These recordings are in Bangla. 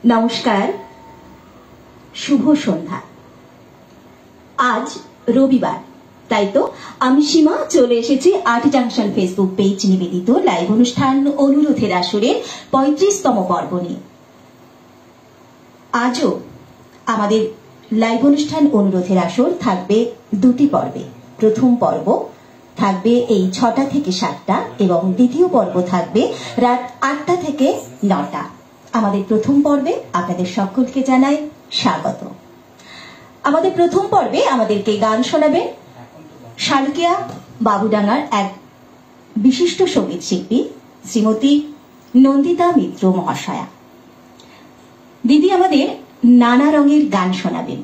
नमस्कार शुभ सन्ध्या। आज रविवार ताई तो आमी सीमा चले एसेছি आर्ट जंक्शन फेसबुक पेज निवेदित लाइव अनुष्ठान अनुरोधेर आसरेर 35तम पर्व निये। आजও আমাদের লাইভ অনুষ্ঠান অনুরোধের আসর থাকবে দুটি পর্বে। প্রথম পর্ব থাকবে এই ৬টা থেকে ৭টা এবং দ্বিতীয় পর্ব থাকবে রাত ৮টা থেকে ৯টা। আমাদের প্রথম পর্বে আপনাদের সকলকে জানাই স্বাগত। আমাদের প্রথম পর্বে আমাদেরকে গান শোনাবেন শালকিয়া বাবুডাঙ্গার এক বিশিষ্ট সঙ্গীত শিল্পী শ্রীমতী নন্দিতা মিত্র মহাশয়া। দিদি আমাদের নানা রঙের গান শোনাবেন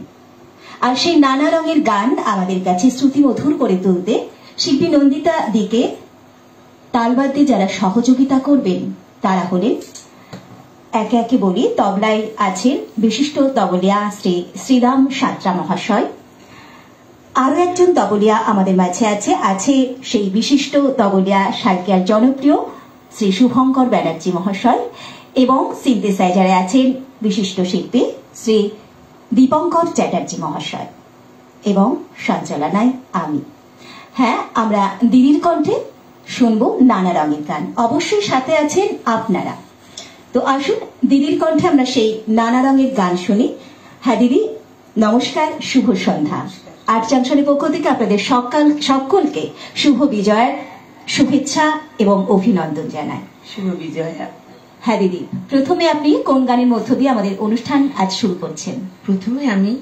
আর সেই নানা রঙের গান আমাদের কাছে শ্রুতিমধুর করে তুলতে শিল্পী নন্দিতা দিকে তালবাদ্যে যারা সহযোগিতা করবেন তারা হলেন একে একে বলি, তবলায় আছেন বিশিষ্ট তবলিয়া শ্রী শ্রীরাম সাঁতরা মহাশয়। আরো একজন তবলিয়া আমাদের মাঝে আছে সেই বিশিষ্ট তবলিয়া শালকিয়ার জনপ্রিয় শ্রী শুভঙ্কর ব্যানার্জি মহাশয় এবং সিনথেসাইজারে আছেন বিশিষ্ট শিল্পী শ্রী দীপঙ্কর চ্যাটার্জি মহাশয় এবং সঞ্চালনায় আমি। হ্যাঁ, আমরা দিদির কণ্ঠে শুনবো নানা রঙের গান, অবশ্যই সাথে আছেন আপনারা। তো আসুন দিদির কণ্ঠে আমরা সেই নানা রঙের গান শুনি। হ্যাঁ দিদি নমস্কার, শুভ সন্ধ্যা। আর্ট জাংশনের পক্ষ থেকে আপনাদের সকলকে শুভ বিজয়ের শুভেচ্ছা এবং অভিনন্দন জানাই। শুভ বিজয়া। হ্যাঁ দিদি, প্রথমে আপনি কোন গানের মধ্য দিয়ে আমাদের অনুষ্ঠান আজ শুরু করছেন? প্রথমে আমি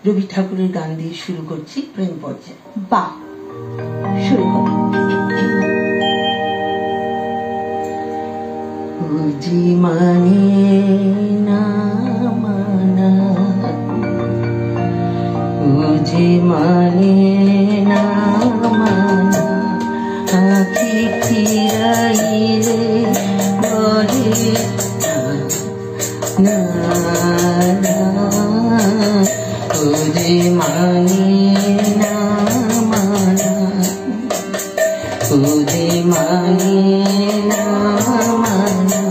রবি ঠাকুরের গান দিয়ে শুরু করছি, প্রেম পর্যায়। বাহ, শুরু করুন। বুঝি মানে না মানা, বুঝি মানে না মানা, আখি ফিরাইলে বলে না না, বুঝি মানে না মানা, বুঝি মানে না মানা।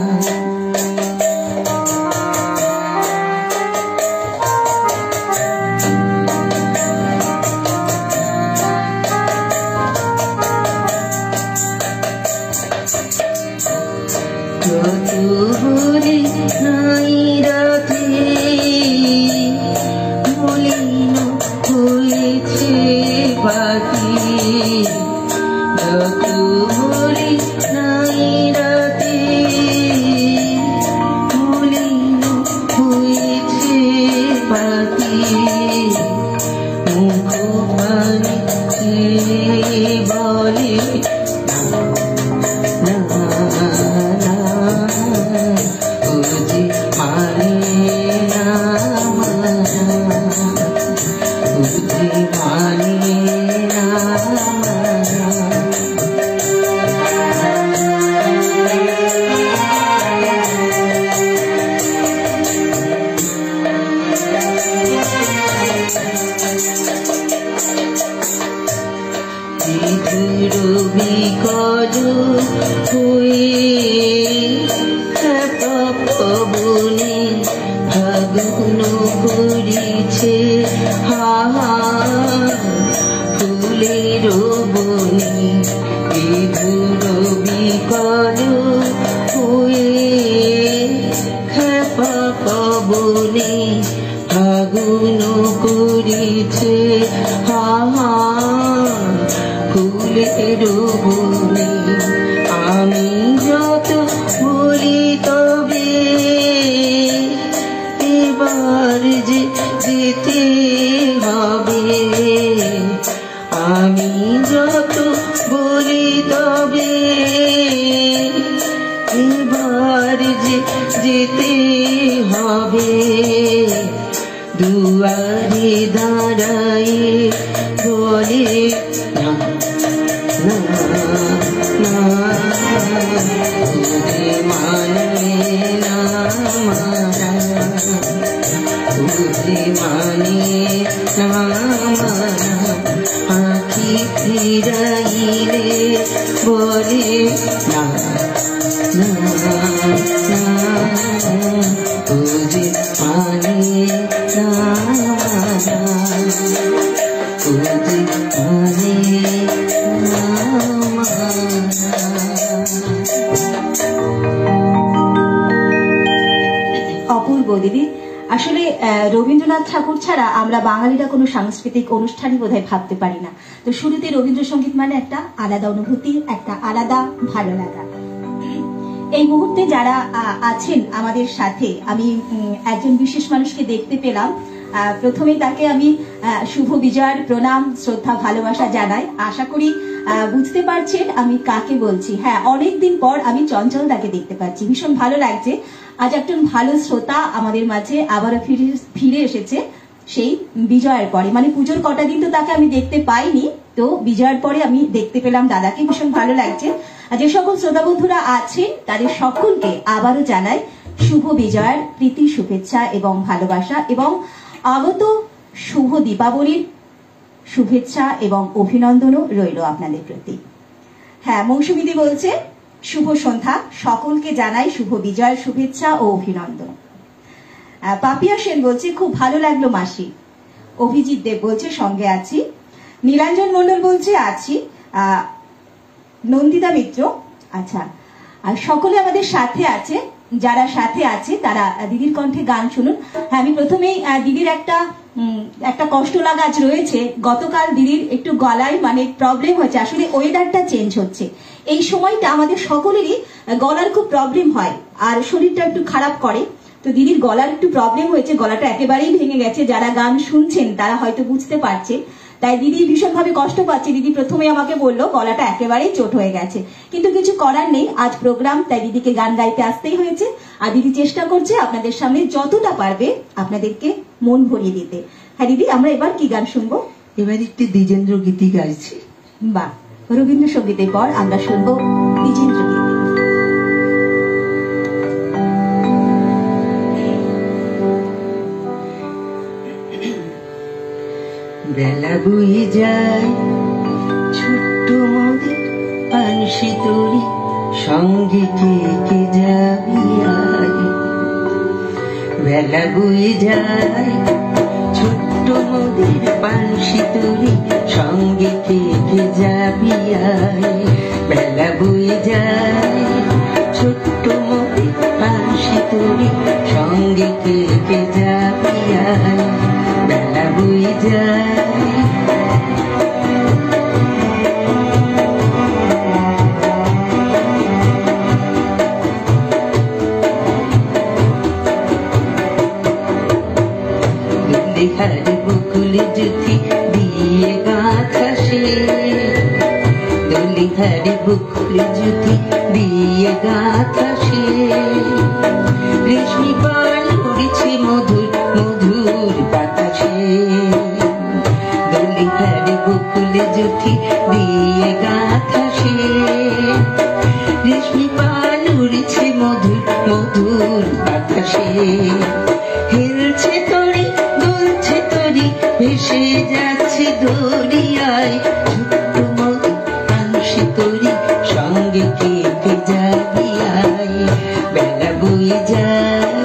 যতবরে নাই রাতে মলিন হয়েছে বাকি, যতবরে নাই রাতে মলিন হয়েছে বাকি, মুখ পানে বলে না না, বুঝি মানে না মানা, বুঝি মানে না মানা। রবি কর হয়ে পবনে ফাগুন করিছে হাহা, ফুলের বনে রবি কর হয়ে খেপা পবনে ফাগুন করিছে হাহা, ফুলের বনে। আমি যত বলি তবে এবার যে যেতে হবে, আমি যত বলি তবে এবার যে যেতে হবে, দুয়ারে দাঁড়ায় বলে না না না, বুঝি মানে না মানা, বুঝি মানে না মানা, আখি ফিরাইলে বলে না না না, বুঝি অপূর্ব দিদি, আসলে রবীন্দ্রনাথ ঠাকুর ছাড়া আমরা বাঙালিরা কোনো সাংস্কৃতিক অনুষ্ঠানই বোধহয় ভাবতে পারি না। তো শুরুতে রবীন্দ্রসঙ্গীত মানে একটা আলাদা অনুভূতি, একটা আলাদা ভালো লাগা। এই মুহূর্তে যারা আছেন আমাদের সাথে, আমি একজন বিশেষ মানুষকে দেখতে পেলাম। প্রথমেই তাকে আমি শুভ বিজয়ের প্রণাম, শ্রদ্ধা, ভালোবাসা জানাই। আশা করি বুঝতে পারছেন আমি কাকে বলছি। হ্যাঁ, অনেকদিন পর আমি চঞ্চল তাকে দেখতে পাচ্ছি, ভীষণ ভালো লাগছে। আজ একজন ভালো শ্রোতা আমাদের মাঝে আবারও ফিরে এসেছে সেই বিজয়ের পরে, মানে পুজোর কটা দিন তো তাকে আমি দেখতে পাইনি, তো বিজয়ের পরে আমি দেখতে পেলাম দাদাকে, ভীষণ ভালো লাগছে। আর যে সকল শ্রোতা বন্ধুরা আছেন তাদের সকলকে আবারও জানাই শুভ বিজয়ের প্রীতি, শুভেচ্ছা এবং ভালোবাসা, এবং আগত শুভ দীপাবলির শুভেচ্ছা এবং অভিনন্দনও রইল আপনাদের প্রতি। হ্যাঁ, মৌসুমীদি বলছে শুভ সন্ধ্যা, সকলকে জানাই শুভ বিজয়ের শুভেচ্ছা ও অভিনন্দন। পাপিয়া সেন বলছে খুব ভালো লাগলো মাসি। অভিজিৎ দেব বলছে সঙ্গে আছি। নীলাঞ্জন মন্ডল বলছে আছি। নন্দিতা মিত্র, আচ্ছা, আর সকলে আমাদের সাথে আছে। যারা সাথে আছে তারা দিদির কণ্ঠে গান শুনুন। হ্যাঁ, আমি প্রথমেই দিদির একটা কষ্ট লাগা আজ রয়েছে। গতকাল দিদির একটু গলায় মানে প্রবলেম হয়েছে, আসলে ওয়েদারটা চেঞ্জ হচ্ছে, এই সময়টা আমাদের সকলেরই গলার খুব প্রবলেম হয় আর শরীরটা একটু খারাপ করে। তো দিদির গলার একটু প্রবলেম হয়েছে, গলাটা একেবারেই ভেঙে গেছে। যারা গান শুনছেন তারা হয়তো বুঝতে পারছে, তাই দিদি ভীষণভাবে কষ্ট পাচ্ছে। দিদি প্রথমে আমাকে বললো গলাটা একেবারেই চোট হয়ে গেছে, কিন্তু কিছু করার নেই, আজ প্রোগ্রাম, তাই দিদিকে গান গাইতে আসতেই হয়েছে। আর দিদি চেষ্টা করছে আপনাদের সামনে যতটা পারবে আপনাদেরকে মন ভরিয়ে দিতে। হ্যাঁ দিদি, আমরা এবার কি গান শুনবো? এবার একটি দ্বিজেন্দ্র গীতি গাইছি। বাহ, রবীন্দ্রসঙ্গীতের পর আমরা শুনবো দ্বিজেন্দ্র গীতি। বেলা বয়ে যায় ছোট্ট মোদের পানসি তরি, সঙ্গে কে কে যাবি আয়। বেলা বয়ে যায় ছোট্ট মোদের পানসি তরি, সঙ্গে কে কে যাবি আয়। বেলা বয়ে যায় ছোট্ট মোদের পানসি তরি, সঙ্গে কে কে যাবি আয়। বেলা বয়ে যায় দেখার বকুল জুথি দিয়ে গাঁথা সে, দলিহার বকুল জুথি দিয়ে গাঁথা সে। রেশমি পাল উড়েছে মধুর মধুর বাতাসে, দলিহার বকুল জুথি দিয়ে গাঁথা সে। রেশমি পাল উড়েছে মধুর মধুর বাতাসে। হেলছে তরি দুলছে তরি, ভেসে যাচ্ছে দরিয়ায়। ছোট্ট মোদের পানসি তরি, সঙ্গে কে কে যাবি আয়। বেলা বয়ে যায়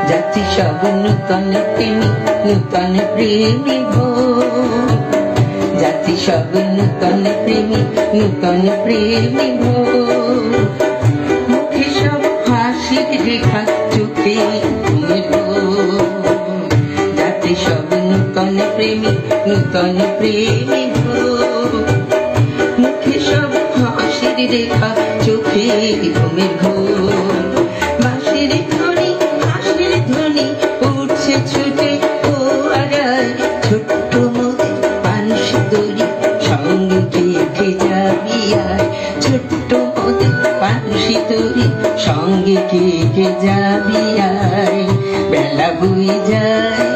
যাচ্ছি সব নূতন প্রেমী নূতন প্রেমী ভোর। যাচ্ছি সব নূতন প্রেমী নূতন প্রেমী ভোর। মুখে সব হাসির রেখা, চোখে ঘুমের ঘোর। যাচ্ছি সব নূতন প্রেমী নূতন প্রেমী ভোর। মুখে সব হাসির রেখা, চোখে ঘুমের ঘোর। বাঁশির ধ্বনি হাসির ধ্বনি উঠছে ছুটে ও আড়ায়। ছোট্ট মোদের পানসি তরি, সঙ্গে কে কে যাবি আয়। ছোট্ট মোদের পানসি তরি, সঙ্গে কে কে যাবি আয়। বেলা বয়ে যায়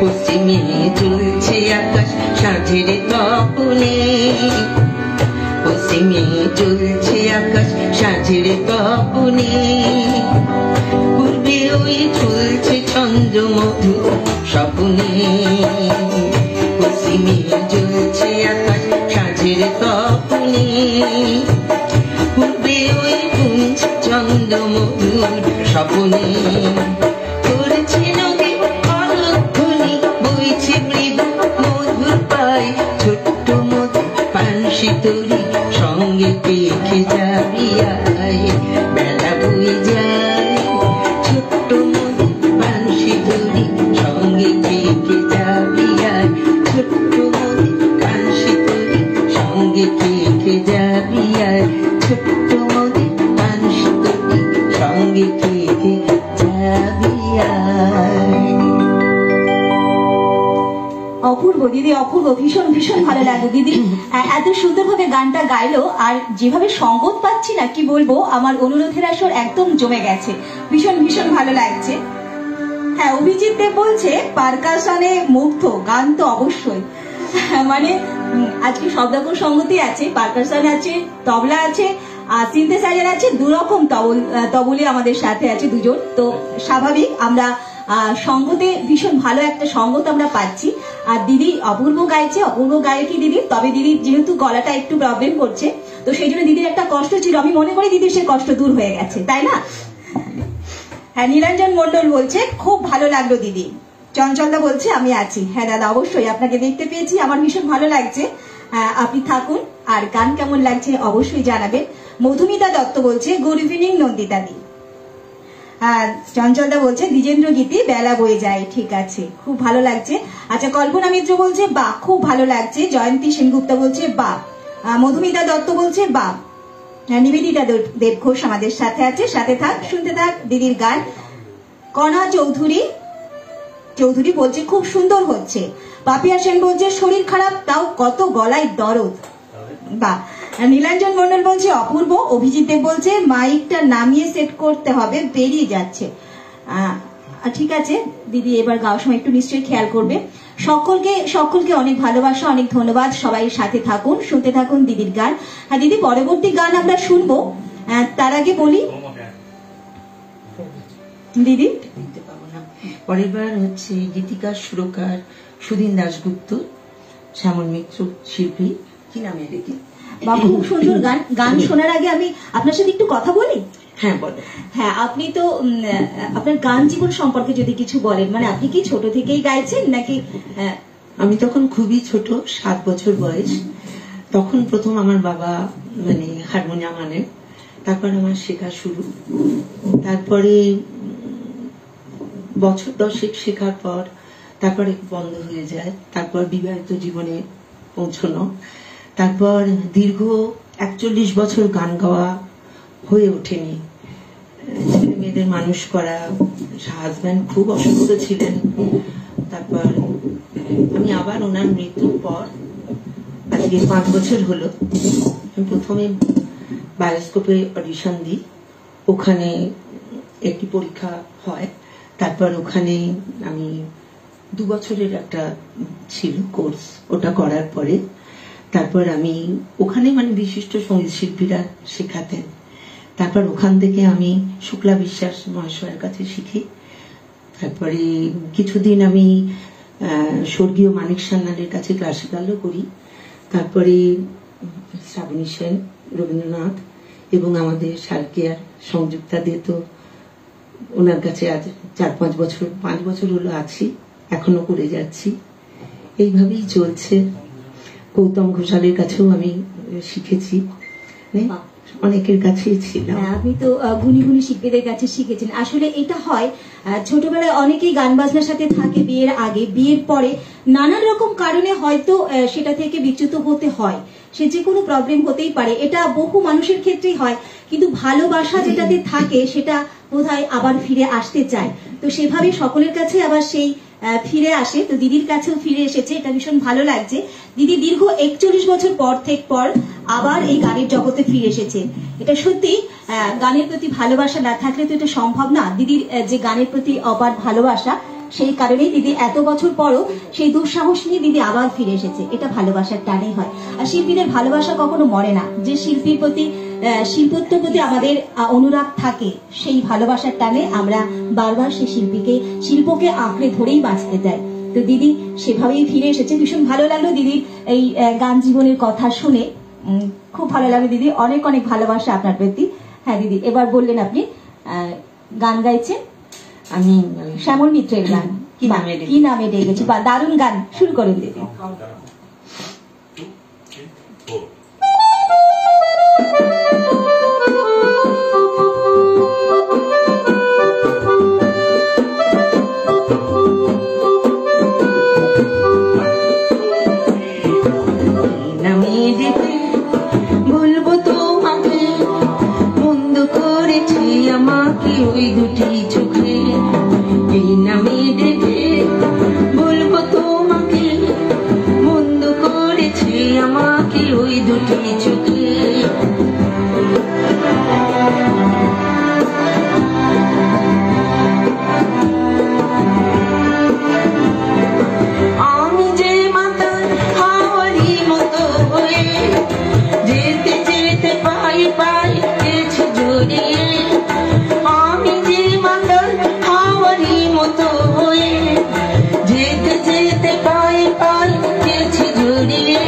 পশ্চিমে চলছে আকাশ সাঁঝের তপনে। পশ্চিমে চলছে আকাশ সাঁঝের তপনে। পূর্বে ওই চলছে চন্দ্রমধু স্বপ্নে, পশ্চিমে জ্বলছে আকাশ সাঁঝের তপনে, পূর্বে ওই গুঞ্জ চন্দ্রমধুর স্বপ্নে, করছে নদী অলধ্বনি, বইছে মৃদু মধুর পায়, ছোট্ট মধু পানসি তরি সঙ্গে পেখে যাবি আয়, বেলা বয়ে যায় ছোট্ট মধু পানসি তরি সঙ্গে পেখে যাবি আয়, ছোট্ট মধু পানসি তরি সঙ্গে পেখে যাবি আয়, ছোট্ট মধু পানসি তরি সঙ্গে পেখে যাবি আয়। অপূর্ব দিদি, অপূর্ব, ভীষণ ভীষণ ভালো লাগলো দিদি, এত সুন্দরভাবে গানটা গাইলো, আর যেভাবে সঙ্গত পাচ্ছি না কি বলবো, আমার অনুরোধের আসর একদম জমে গেছে, ভীষণ ভীষণ ভালো লাগছে। হ্যাঁ, অভিজিৎ দেব বলছে পারকাশনে মুগ্ধ, গান তো অবশ্যই, মানে আজকে সব রকম সঙ্গতি আছে, পারকাশন আছে, তবলা আছে, আর সিনথেসাইজার আছে, দুরকম তবলি আমাদের সাথে আছে দুজন, তো স্বাভাবিক আমরা সঙ্গতে ভীষণ ভালো একটা সঙ্গত আমরা পাচ্ছি। আর দিদি অপূর্ব গাইছে, অপূর্ব গায়কী দিদি, তবে দিদির যেহেতু গলাটা একটু প্রবলেম করছে, তো সেই জন্য দিদির একটা কষ্ট ছিল, আমি মনে করি দিদির সে কষ্ট দূর হয়ে গেছে, তাই না? হ্যাঁ, নীলাঞ্জন মন্ডল বলছে খুব ভালো লাগলো দিদি। চঞ্চলদা বলছে আমি আছি। হ্যাঁ দাদা, অবশ্যই আপনাকে দেখতে পেয়েছি, আমার ভীষণ ভালো লাগছে, আপনি থাকুন, আর গান কেমন লাগছে অবশ্যই জানাবেন। মধুমিতা দত্ত বলছে গুড ইভিনিং নন্দিতা দি। চঞ্চলদা বলছে দ্বিজেন্দ্র গীতি বেলা বয়ে যায়, ঠিক আছে, খুব ভালো লাগছে। আচ্ছা, কল্পনা মিত্র বলছে বাহ, খুব ভালো লাগছে। জয়ন্তী সেনগুপ্তা বলছে বাহ। মধুমিতা দত্ত বলছে বাহ। নিবেদিতা দেব ঘোষ আমাদের সাথে আছে, সাথে থাক, শুনতে থাক দিদির গান। কণা চৌধুরী বলছে খুব সুন্দর হচ্ছে। পাপিয়া সেন বলছে শরীর খারাপ তাও কত গলায় দরদ, বাহ। নীলাঞ্জন মন্ডল বলছে অপূর্ব। অভিজিৎ দেব বলছে মাইকটা নামিয়ে সেট করতে হবে, বেরিয়ে যাচ্ছে। ঠিক আছে দিদি, এবার গাওয়ার সময় একটু নিশ্চয়ই খেয়াল করবে। সকলকে অনেক ভালোবাসা, অনেক ধন্যবাদ। সবাই সাথে থাকুন, শুনতে থাকুন দিদির গান। হ্যাঁ দিদি, পরবর্তী গান আমরা শুনবো, তার আগে বলি দিদি পরের বার হচ্ছে গীতিকার সুরকার সুধীন দাশগুপ্ত, শ্যামল মিত্র শিল্পী, কি নামে রেখে বাবু, খুব সুন্দর গান। গান শোনার আগে আমি আপনার সাথে একটু কথা বলি। হ্যাঁ বলো। হ্যাঁ, আপনি তো আপনার গান জীবন সম্পর্কে যদি কিছু বলেন, মানে আপনি কি ছোট থেকেই গাইছেন নাকি? আমি তখন খুবই ছোট, 7 বছর বয়স, তখন প্রথম আমার বাবা মানে হারমোনিয়াম আনেন, তারপর আমার শেখা শুরু। তারপরে বছর 10 শেখার পর তারপরে বন্ধ হয়ে যায়, তারপর বিবাহিত জীবনে পৌঁছানো, তারপর দীর্ঘ 41 বছর গান গাওয়া হয়ে ওঠেনি, ছেলে মেয়েদের মানুষ করা, হাজব্যান্ড খুব অসুস্থ ছিলেন। তারপর আমি আবার ওনার মৃত্যুর পর আজকে 5 বছর হলো, আমি প্রথমে বায়োস্কোপে অডিশন দিই, ওখানে একটি পরীক্ষা হয়, তারপর ওখানে আমি 2 বছরের একটা ছিল কোর্স, ওটা করার পরে তারপর আমি ওখানে মানে বিশিষ্ট সঙ্গীত শিল্পীরা শেখাতেন, তারপর ওখান থেকে আমি শুক্লা বিশ্বাস মহাশয়ের কাছে শিখি। তারপরে কিছুদিন আমি স্বর্গীয় মানিক সান্যালের কাছে ক্লাসিক্যালও করি। তারপরে শ্রাবণী সেন, রবীন্দ্রনাথ এবং আমাদের সার্কেয়ার সংযুক্তা দে, তো ওনার কাছে আজ 4-5 বছর 5 বছর হলো আছি, এখনো করে যাচ্ছি, এইভাবেই চলছে। গৌতম ঘোষালের কাছেও আমি শিখেছি, অনেকের কাছেই ছিলাম। আপনি তো গুণী গুণী শিল্পীদের কাছে শিখেছেন। আসলে এটা হয় ছোটবেলায় অনেকেই গান বাজনার সাথে থাকে, বিয়ের আগে, বিয়ের পরে নানান রকম কারণে হয়তো সেটা থেকে বিচ্যুত হতে হয়, সে যে কোনো প্রবলেম হতেই পারে, এটা বহু মানুষের ক্ষেত্রেই হয়, কিন্তু ভালোবাসা যেটাতে থাকে সেটা বোধহয় আবার ফিরে আসতে চায়, তো সেভাবে সকলের কাছে আবার সেই ফিরে আসে। তো দিদির কাছেও ফিরে এসেছে, এটা ভীষণ ভালো লাগছে। দিদি দীর্ঘ 41 বছর পর আবার এই গানের জগতে ফিরে এসেছে, এটা সত্যি। গানের প্রতি ভালোবাসা না থাকলে তো এটা সম্ভব না। দিদির যে গানের প্রতি অপার ভালোবাসা, সেই কারণেই দিদি এত বছর পরও সেই দুঃসাহস নিয়ে দিদি আবার ফিরে এসেছে, এটা ভালোবাসার টানেই হয়। আর শিল্পীদের ভালোবাসা কখনো মরে না, যে শিল্পীর প্রতি শিল্পত্বের প্রতি আমাদের অনুরাগ থাকে, সেই ভালোবাসার টানে আমরা বারবার সেই শিল্পকে আঁকড়ে ধরেই বাঁচতে চাই। তো দিদি সেভাবেই ফিরে এসেছে। ভীষণ ভালো লাগলো দিদির এই গান জীবনের কথা শুনে, খুব ভালো লাগলো দিদি। অনেক অনেক ভালোবাসা আপনার প্রতি। হ্যাঁ দিদি, এবার বললেন আপনি গান গাইছেন। আমি শ্যামল মিত্রের গান কি নামে ডেকেছি, বা দারুণ গান, শুরু করুন দিদি। বলবো তোমাকে বন্ধ করেছি আমাকে ওই দুটি চোখে, এই নামে ডেকে বলবো তোমাকে বন্ধ করেছি আমাকে ওই দুটি চোখে। আমি যে মাতাল হাওয়ারি মতো হয়ে যেতে যেতে পাই পাই গেছি জড়িয়ে, আমি যে মাতাল হাওয়ারি মতো হয়ে যেতে যেতে পাই পাই গেছি জড়িয়ে।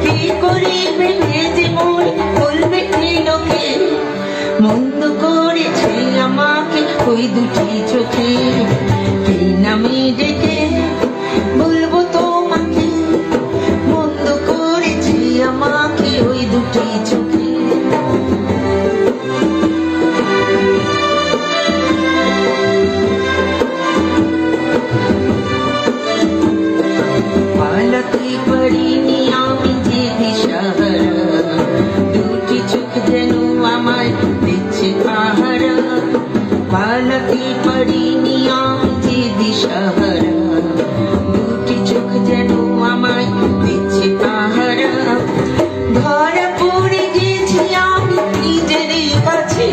কি করিবে যে মন বলবে কি লোকে মন্দ করেছে আমাকে ওই দুটি চোখে, এই নামে ডেকে বলবো তোমাকে বন্ধ করেছি আমাকে ওই দুটি চোখে। পালাতে পারিনি আমি যে দিশাহারা, দুটি চোখ যেন আমায় দিচ্ছে পাহারা। পালাতে পারিনি আমি যে দিশাহারা, দুটি চোখ যেন আমায় দিচ্ছে পাহারা। ধরা পড়ে গেছি আমি নিজের কাছে,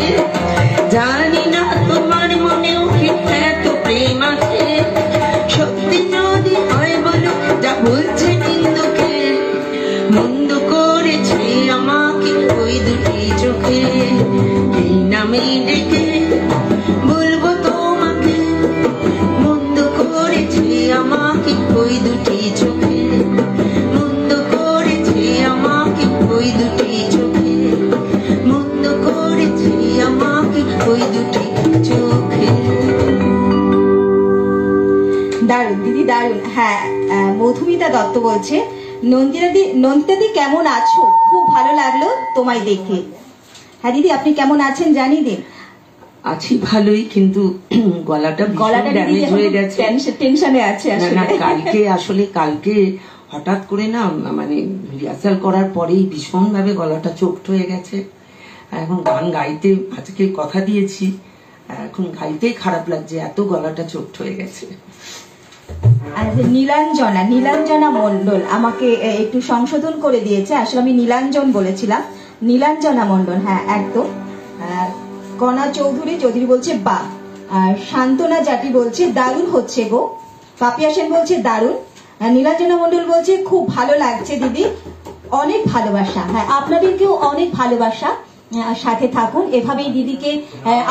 জানি না তোমার মনেও কি এত প্রেম আছে। সত্যি যদি হয় বলো যা বলছে নিন্দুকে, মন্দ করেছে আমাকে ওই দুটি চোখে, এই নামে ডেকে বলবো তোমাকে মন্দ করেছে আমাকে ওই দুটি চোখে, মন্দ করেছে আমাকে ওই দুটি চোখে, মন্দ করেছে আমাকে ওই দুটি চোখে। দারুণ দিদি, দারুণ। হ্যাঁ, মধুমিতা দত্ত বলছে, নন্দিতাদি কেমন আছো? খুব ভালো লাগলো তোমায় দেখে। হ্যাঁ দিদি, আপনি কেমন আছেন জানিয়ে দিন। আছি ভালোই, কিন্তু গলাটা ড্যামেজ হয়ে গেছে, টেনশনে আছে। কালকে হঠাৎ করে না, মানে রিহার্সাল করার পরেই ভীষণ ভাবে গলাটা চোখট হয়ে গেছে। এখন গান গাইতে আজকে কথা দিয়েছি, এখন গাইতেই খারাপ লাগছে, এত গলাটা চোখট হয়ে গেছে। নীলাঞ্জনা মন্ডল আমাকে একটু সংশোধন করে দিয়েছে, আসলে আমি নীলাঞ্জন বলেছিলাম, নীলাঞ্জনা মন্ডল। হ্যাঁ একদম। কণা চৌধুরী বলছে বা, আর শান্তনা জাতি বলছে দারুণ হচ্ছে গো। পাপিয়া সেন বলছে দারুণ। নীলাঞ্জনা মন্ডল বলছে খুব ভালো লাগছে দিদি, অনেক ভালোবাসা। হ্যাঁ, আপনাদেরকেও অনেক ভালোবাসা, সাথে থাকুন এভাবেই দিদিকে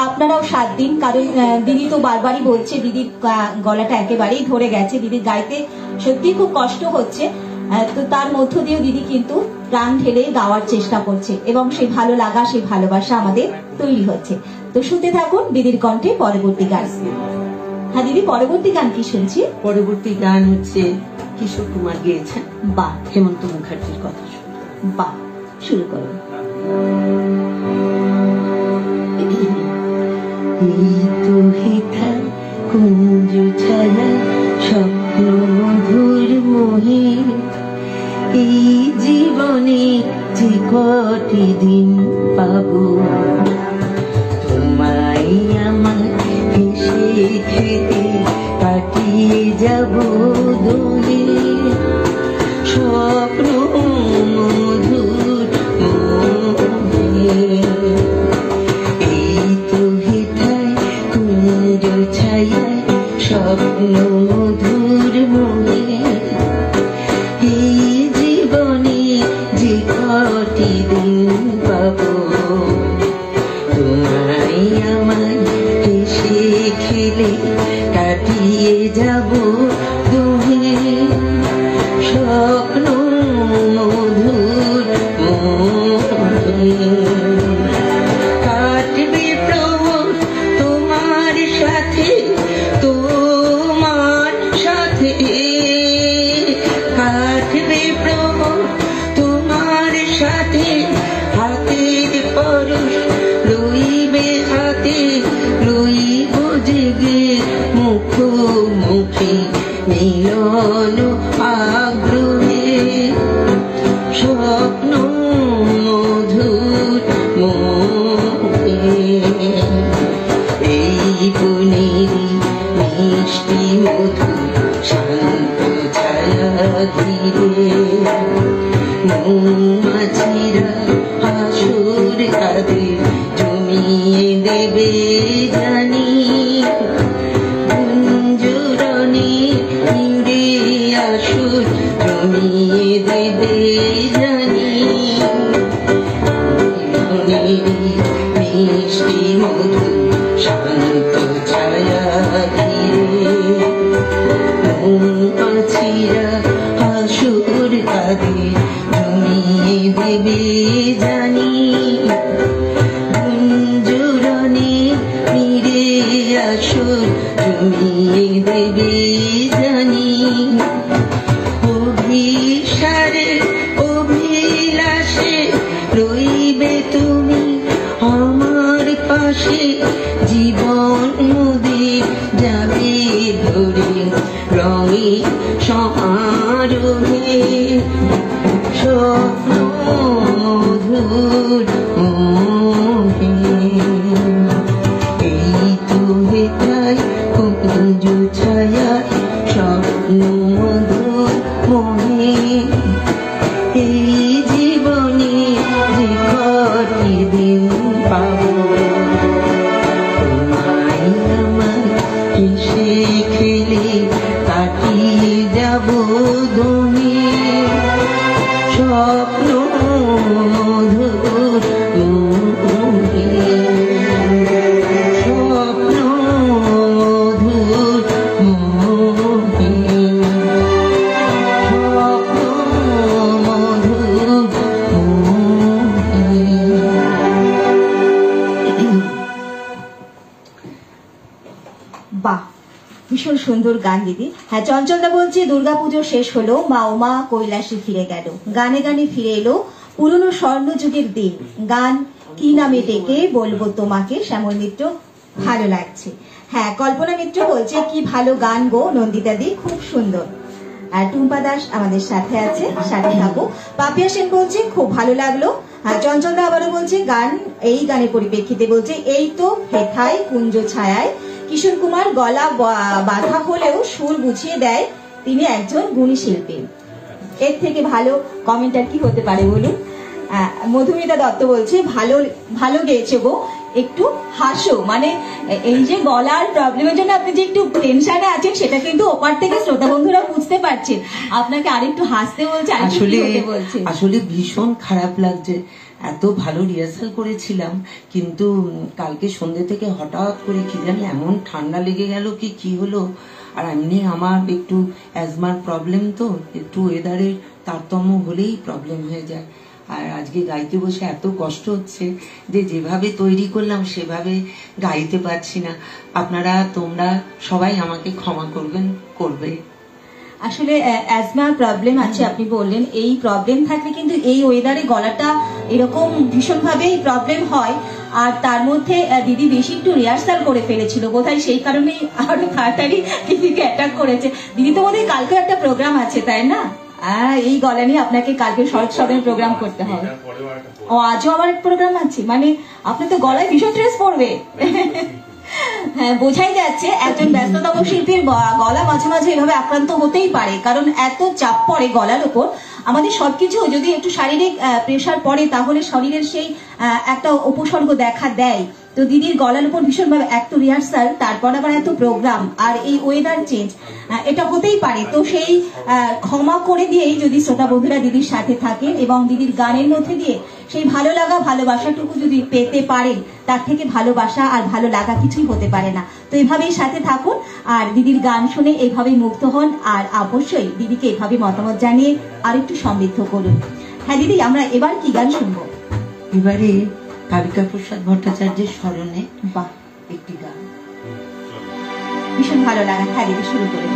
আপনারাও সাথ দিন, কারণ দিদি তো বারবারই বলছে দিদির গলাটা একেবারেই ধরে গেছে, দিদির গাইতে সত্যি খুব কষ্ট হচ্ছে। তো তার মধ্য দিয়েও দিদি কিন্তু প্রাণ ঢেলে গাওয়ার চেষ্টা করছে, এবং সেই ভালো লাগা সেই ভালোবাসা আমাদের তৈরি হচ্ছে। তো শুনতে থাকুন দিদির কণ্ঠে পরবর্তী গান। হ্যাঁ দিদি, পরবর্তী গান কি শুনছি? পরবর্তী গান হচ্ছে কিশোর কুমার গেয়েছেন, বা হেমন্ত মুখার্জির কথা শুনুন। বা, শুরু করুন। কুঞ্জ ছায়া স্বপ্ন মধুর মোহে, এই জীবনে যে কটি দিন পাবো, তোমায় আমার হেসে খেতে কাটিয়ে যাব দোহে, স্বপ্ন মধুর মোহে। এই তো হেথায় কুঞ্জ ছায়া স্বপ্ন মধুর মোহে, এই জীবনে যে কটি দিন পাবো, কাটিয়ে যাব দুহে স্বপ্ন মধুর কাটবে প্রমোদ তোমার সাথে কাটবে প্রমোদ তোমার সাথে হাতের পরশ লইবে হাতে লইব জেগে মুখোমুখি মিলন আগ্রহে স্বপ্ন মধুর মোহে এই বনেরই মিষ্টি মধুর শান্ত ছায়া ঘিরে মৌমাছিরা হাসুর তাদের জমিয়ে দেবে জানি গুঞ্জরণে ইউরে আসুর জমিয়ে দেবে জানি মিষ্টি মধু শান্ত ছায়া ঘিরে মৌমাছিরা হাসুর তাদের জমিয়ে দেবে জানি গুঞ্জরণে ফিরে আসুর জমিয়ে দেবে জানি অভিসারে অভিলাষে রইবে তুমি আমার পাশে জীবন নদীর যাবে ধরে রঙে সমারোহে স্বপ্ন মধুর মোহে এই তো হেথায় কুঞ্জ ছায়া স্বপ্ন মধুর মোহে এই জীবনে যে কটি দিন পাবো তোমায় আমার হেসে খেলে কাটিয়ে যাব দোহে স্বপ্ন মধুর মোহে স্বপ্ন মধুর মোহে স্বপ্ন মধুর মোহে। বাহ, ভীষণ সুন্দর গান দিদি। হ্যাঁ, চঞ্চলদা বলছে দুর্গাপুজো শেষ হলো, মা ও মা কৈলাসে ফিরে গেল, গানে গানে ফিরে এলো পুরনো স্বর্ণ যুগের দিন, গান কি নামে ডেকে বলবো তোমাকে। শ্যামল মিত্র, ভালো লাগছে। হ্যাঁ, কল্পনা মিত্র বলছে কি ভালো গান গো নন্দিতা দি, খুব সুন্দর। আর টুম্পা দাস আমাদের সাথে আছে, সাথে থাকো। পাপিয়া সেন বলছে খুব ভালো লাগলো। আর চঞ্চলদা আবারও বলছে গান, এই গানের পরিপ্রেক্ষিতে বলছে এই তো হেথায় কুঞ্জ ছায়ায় কিশোর কুমার গলা বাধা হলেও সুর বুঝিয়ে দেয়, তিনি একজন গুণী শিল্পী। এর থেকে ভালো কমেন্ট আর কি হতে পারে বলুন। মধুমিতা দত্ত বলছে ভালো ভালো গেয়েছে গো, একটু হাসো। মানে এই যে গলার প্রবলেমের জন্য আপনি যে একটু টেনশনে আছেন সেটা কিন্তু ওপার থেকে শ্রোতা বন্ধুরা বুঝতে পারছেন, আপনাকে আরেকটু হাসতে বলছে, আসলে ভীষণ খারাপ লাগছে। এত ভালো রিহার্সাল করেছিলাম, কিন্তু কালকে সন্ধ্যে থেকে হঠাৎ করে কি জানি এমন ঠান্ডা লেগে গেল কি হলো। আর এমনি আমার একটু অ্যাজমার প্রবলেম, তো একটু ওয়েদারের তারতম্য হলেই প্রবলেম হয়ে যায়। আর আজকে গাইতে বসে এত কষ্ট হচ্ছে যে যেভাবে তৈরি করলাম সেভাবে গাইতে পারছি না। আপনারা তোমরা সবাই আমাকে ক্ষমা করবে। আসলে অ্যাজমার প্রবলেম আছে আপনি বললেন, এই প্রবলেম থাকলে কিন্তু এই ওয়েদারে গলাটা এরকম ভীষণ ভাবেই প্রবলেম হয়। আর তার মধ্যে দিদি বেশি একটু রিহার্সাল করে ফেলেছিল বোধহয়, সেই কারণেই আরো তাড়াতাড়ি দিদিকে অ্যাটাক করেছে। দিদি তো বোধহয় কালকে একটা প্রোগ্রাম আছে, তাই না? এই গলা নিয়ে আপনাকে কালকে শরৎ সদনের প্রোগ্রাম করতে হবে। ও আজও আবার প্রোগ্রাম আছে, মানে আপনি তো গলায় ভীষণ স্ট্রেস পড়বে। হ্যাঁ, বোঝাই যাচ্ছে একজন ব্যস্ততম শিল্পীর গলা মাঝে মাঝে এভাবে আক্রান্ত হতেই পারে, কারণ এত চাপ পড়ে গলার উপর। আমাদের সবকিছু যদি একটু শারীরিক প্রেশার পড়ে তাহলে শরীরের সেই একটা উপসর্গ দেখা দেয়। তো দিদির গলার উপর ভীষণভাবে এক তো রিহার্সাল, তারপর আবার এত প্রোগ্রাম, আর এই ওয়েদার চেঞ্জ, এটা হতেই পারে। তো সেই ক্ষমা করে দিয়েই যদি শ্রোতা বন্ধুরা দিদির সাথে থাকেন এবং দিদির গানের মধ্যে দিয়ে সেই ভালো লাগা ভালোবাসাটুকু যদি পেতে পারেন, তার থেকে ভালোবাসা আর ভালো লাগা কিছুই হতে পারে না। তো এভাবেই সাথে থাকুন আর দিদির গান শুনে এইভাবেই মুগ্ধ হন, আর অবশ্যই দিদিকে এভাবে মতামত জানিয়ে আরেকটু সমৃদ্ধ করুন। হ্যাঁ দিদি, আমরা এবার কি গান শুনবো? এবারে কালিকা প্রসাদ ভট্টাচার্যের স্মরণে বাহ, একটি গান ভীষণ ভালো লাগা। হ্যাঁ দিদি, শুরু করে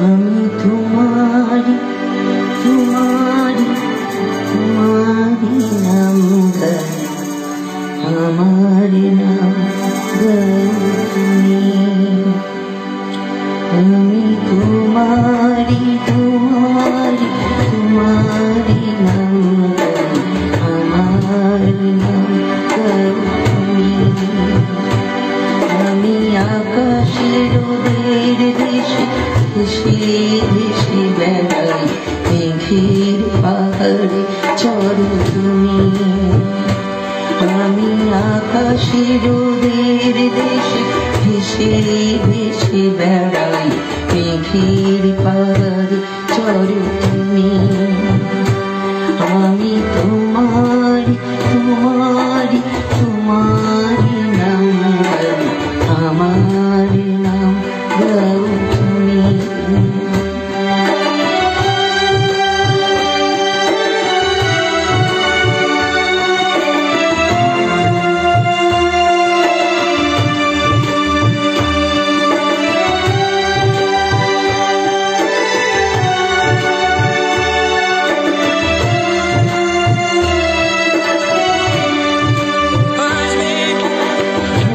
আমি তোমারি তোমারি তোমারি নাম গাই, আমার নাম গাই তুমি। আমি তোমারি তোমারি তোমারি নাম গাই, আমার নাম গাই তুমি। আমি আকাশের ওদের দেশে দেশে দেশে বেড়াই, মেঘের পাহাড়ে চড়ো তুমি। আমি আকাশের ওদের দেশে ভেসে ভেসে বেড়াই, মেঘের পাহাড়ে চড়ো তুমি। আমি তোমারি তোমারি তোমারি নাম গাই, আমার নাম গাও তুমি।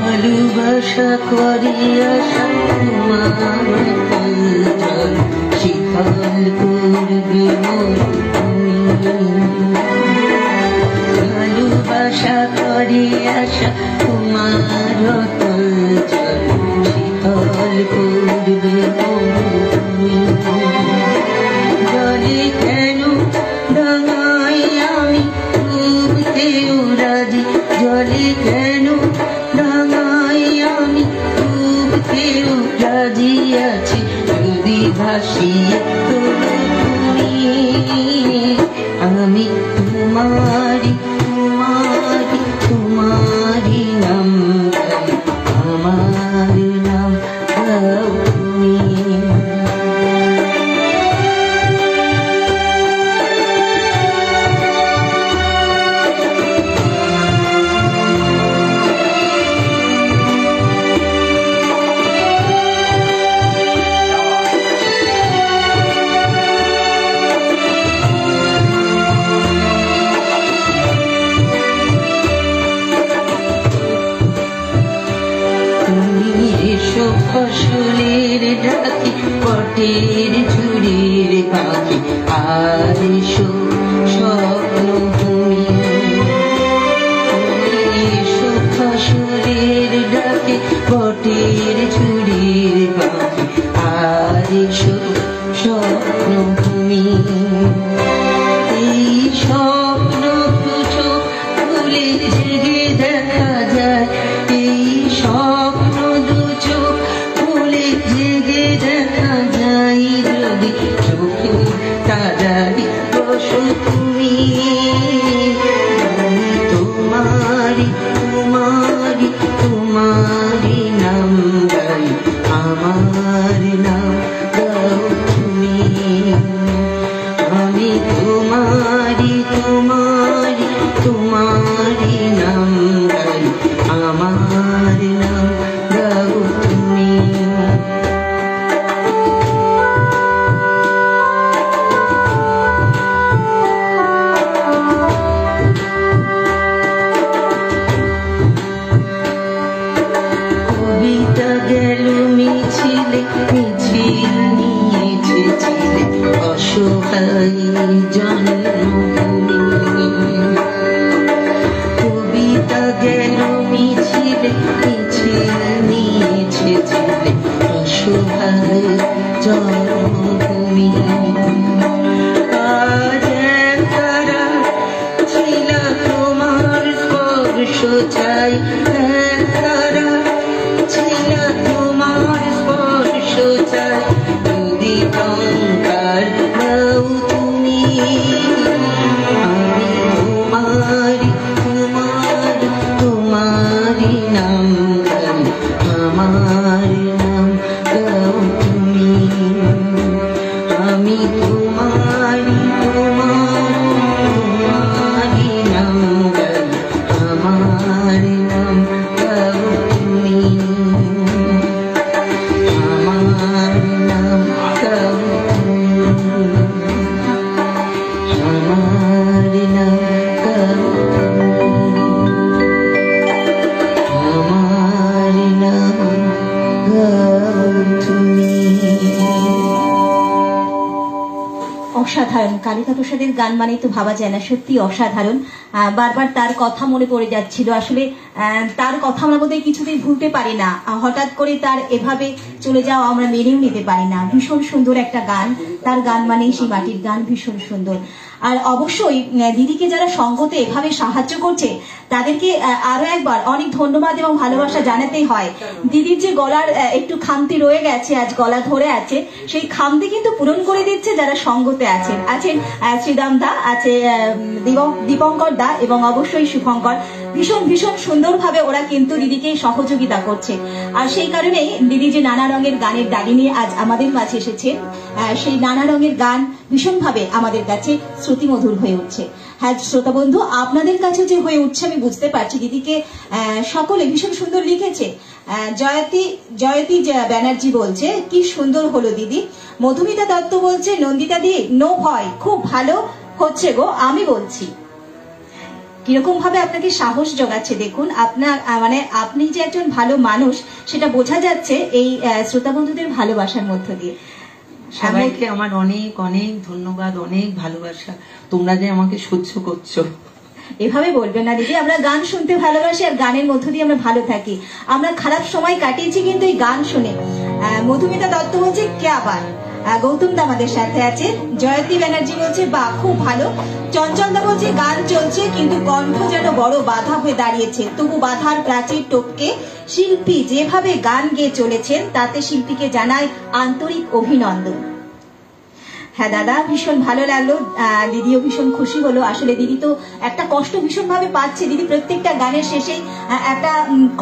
ভালোবাসা করি আশা তোমার জল শিখাল করবে মোর তুমি। ভালোবাসা করি আশা তোমার জল শিখাল করবে মোর তুমি। জলে কেন ডাঙাই আমি ডুবতেও রাজি, জলে কেন ডাঙাই আমি ডুবতেও রাজি আছি, যদি ভাসিয়ে তোলো তুমি। আমি তোমারি তোমারি তোমারি নাম গাই, আমার নাম গাও তুমি। ফসলের ডাকি পটের ঝুড়ির পাখি, আর এসো স্বপ্ন ভূমি। এসো ফসলের ডাকি পটের ঝুড়ির পাখি, আর এসো স্বপ্ন ভূমি। এই স্বপ্ন দুটো ভুলে জেগে দেখা যায়, এই স্বপ্ন দুটো ভুলে জেগে দেখা যায়, যদি চোখে তারাই বসো তুমি। আমি তোমারি তোমারি তোমারি নাম গাই, আমার নাম গাও তুমি। আমি তোমারি তোমারি তোমারি নাম গাই, আমার নাম গাও তুমি। কবিতা গেল মিছিলে, মিছিল নিয়েছে ছিলে অসহায় জন্মভূমি। অসাধারণ। কালিকা প্রসাদের গান মানে তো ভাবা যায় না, সত্যি অসাধারণ। বারবার তার কথা মনে পড়ে যাচ্ছিল। আসলে তার কথা আমরা বোধহয় কিছুতেই ভুলতে পারি না। হঠাৎ করে তার এভাবে চলে যাওয়া আমরা মেনেও নিতে পারি না। ভীষণ সুন্দর একটা গান, তার গান মানে সেই মাটির গান, ভীষণ সুন্দর। আর অবশ্যই দিদিকে যারা সঙ্গতে এভাবে সাহায্য করছে তাদেরকে আরো একবার অনেক ধন্যবাদ এবং ভালোবাসা জানাতেই হয়। দিদির যে গলার একটু খামতি রয়ে গেছে, আজ গলা ধরে আছে, সেই খামতি কিন্তু পূরণ করে দিচ্ছে যারা সঙ্গতে আছেন। শ্রীদাম দা, আছে দীপঙ্কর দা এবং অবশ্যই শুভঙ্কর। ভীষণ ভীষণ সুন্দরভাবে ওরা কিন্তু দিদিকে সহযোগিতা করছে। আর সেই কারণেই দিদি যে নানা রঙের গানের ডালি নিয়ে আজ আমাদের মাঝে এসেছে, সেই নানা রঙের গান ভীষণভাবে আমাদের কাছে শ্রুতিমধুর হয়ে উঠছে। হ্যাঁ শ্রোতা বন্ধু, আপনাদের কাছে যে হয়ে উঠছে আমি বুঝতে পারছি। দিদিকে সকলে ভীষণ সুন্দর লিখেছে। জয়তী ব্যানার্জি বলছে কি সুন্দর হলো দিদি। মধুমিতা দত্ত বলছে নন্দিতা দি নো ভয়, খুব ভালো হচ্ছে গো। আমি বলছি কিরকম ভাবে আপনাকে সাহস জোগাচ্ছে দেখুন। আপনার মানে আপনি যে একজন ভালো মানুষ সেটা বোঝা যাচ্ছে এই শ্রোতা বন্ধুদের ভালোবাসার মধ্য দিয়ে। সবাইকে আমার অনেক অনেক ধন্যবাদ, অনেক ভালোবাসা। তোমরা যে আমাকে সহ্য করছো। এভাবে বলবেন না দিদি, আমরা গান শুনতে ভালোবাসি আর গানের মধ্য দিয়ে আমরা ভালো থাকি। আমরা খারাপ সময় কাটিয়েছি কিন্তু এই গান শুনে। মধুমিতা দত্ত বলছে কে আবার। গৌতম দা আমাদের সাথে আছে। জয়তী ব্যানার্জি বলছে বা খুব ভালো। চঞ্চল দা বলছে গান চলছে কিন্তু কণ্ঠ যেন বড় বাধা হয়ে দাঁড়িয়েছে, তবু বাধার প্রাচীর টপকে শিল্পী যেভাবে গান গেয়ে চলেছেন তাতে শিল্পীকে জানায় আন্তরিক অভিনন্দন। হ্যাঁ দাদা, ভীষণ ভালো লাগলো। দিদিও ভীষণ খুশি হলো। আসলে দিদি তো একটা কষ্ট ভীষণ ভাবে পাচ্ছে। দিদি প্রত্যেকটা গানের শেষেই একটা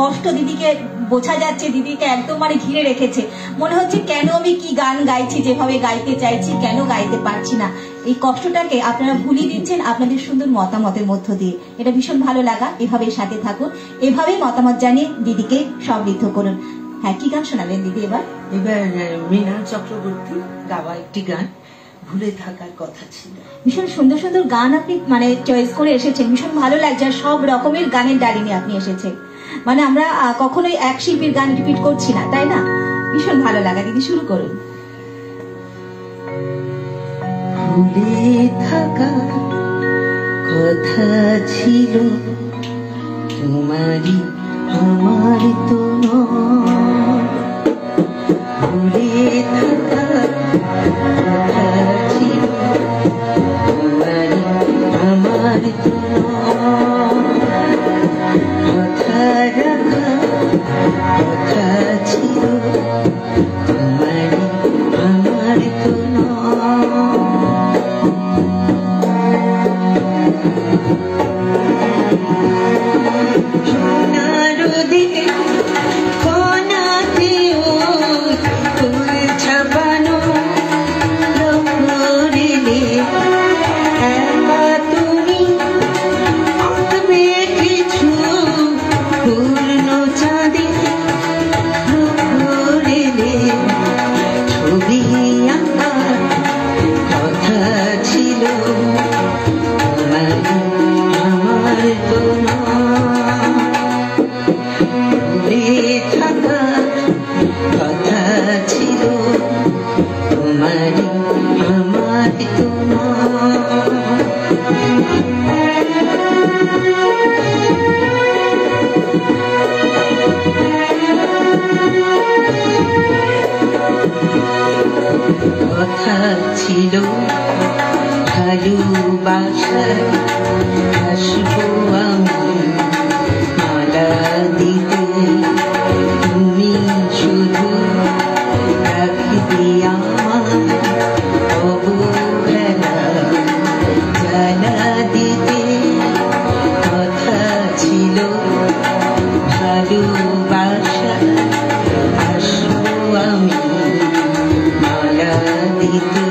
কষ্ট দিদিকে বোঝা যাচ্ছে, দিদিকে একদম মানে ঘিরে রেখেছে। মনে হচ্ছে কেন আমি কি গান গাইছি, যেভাবে গাইতে চাইছি কেন গাইতে পারছি না। এই কষ্টটাকে আপনারা ভুলিয়ে দিচ্ছেন আপনাদের সুন্দর মতামতের মধ্য দিয়ে। এটা ভীষণ ভালো লাগা। এভাবে সাথে থাকুন, এভাবেই মতামত জানিয়ে দিদিকে সমৃদ্ধ করুন। হ্যাঁ, কি গান শোনাবেন দিদি এবার? মৃণাল চক্রবর্তী গাওয়া একটি গান, ভুলে থাকার কথা ছিল। ভীষণ সুন্দর সুন্দর গান আপনি মানে চয়েস করে এসেছেন, ভীষণ ভালো লাগছে। সব রকমের গানের ডালি নিয়ে আপনি এসেছেন। মানে আমরা কখনোই এক শিল্পীর গান রিপিট করছি না, তাই না? ভীষণ ভালো লাগা। দিদি শুরু করুন। ভুলে থাকার কথা ছিল তোমারই আমার তো নয়, ভুলে থাকার কথা ছিল তোমারই আমার তো নয়, কথা রাখা কথা ছিল তোমারই আমার তো নয়। কথা ছিল ভালোবাসার আসবো আমি মালা দিতে, তুমি শুধু রাখবে আমার অবহেলা জানা দিতে। কথা ছিল ভালোবাসার আসবো আমি মালা দিতে,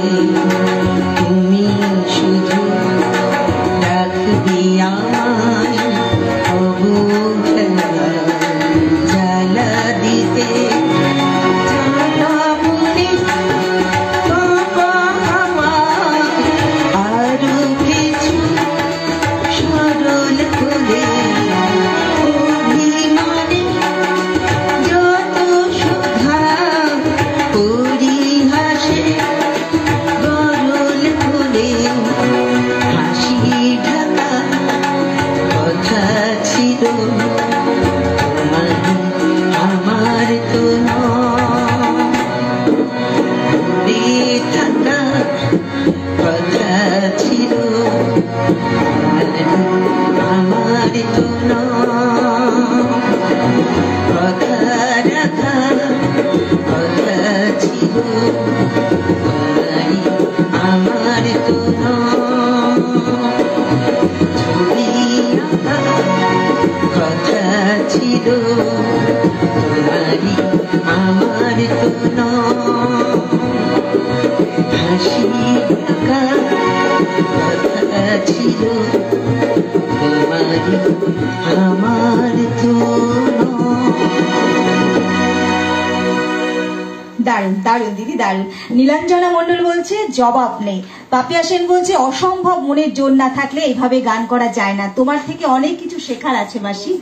দারুণ দারুণ দিদি দারুণ। নীলাঞ্জনা মন্ডল বলছে জবাব নেই। পাপিয়া সেন বলছে অসম্ভব, মনের জোর না থাকলে এইভাবে গান করা যায় না, তোমার থেকে অনেক কিছু শেখার আছে মাসি।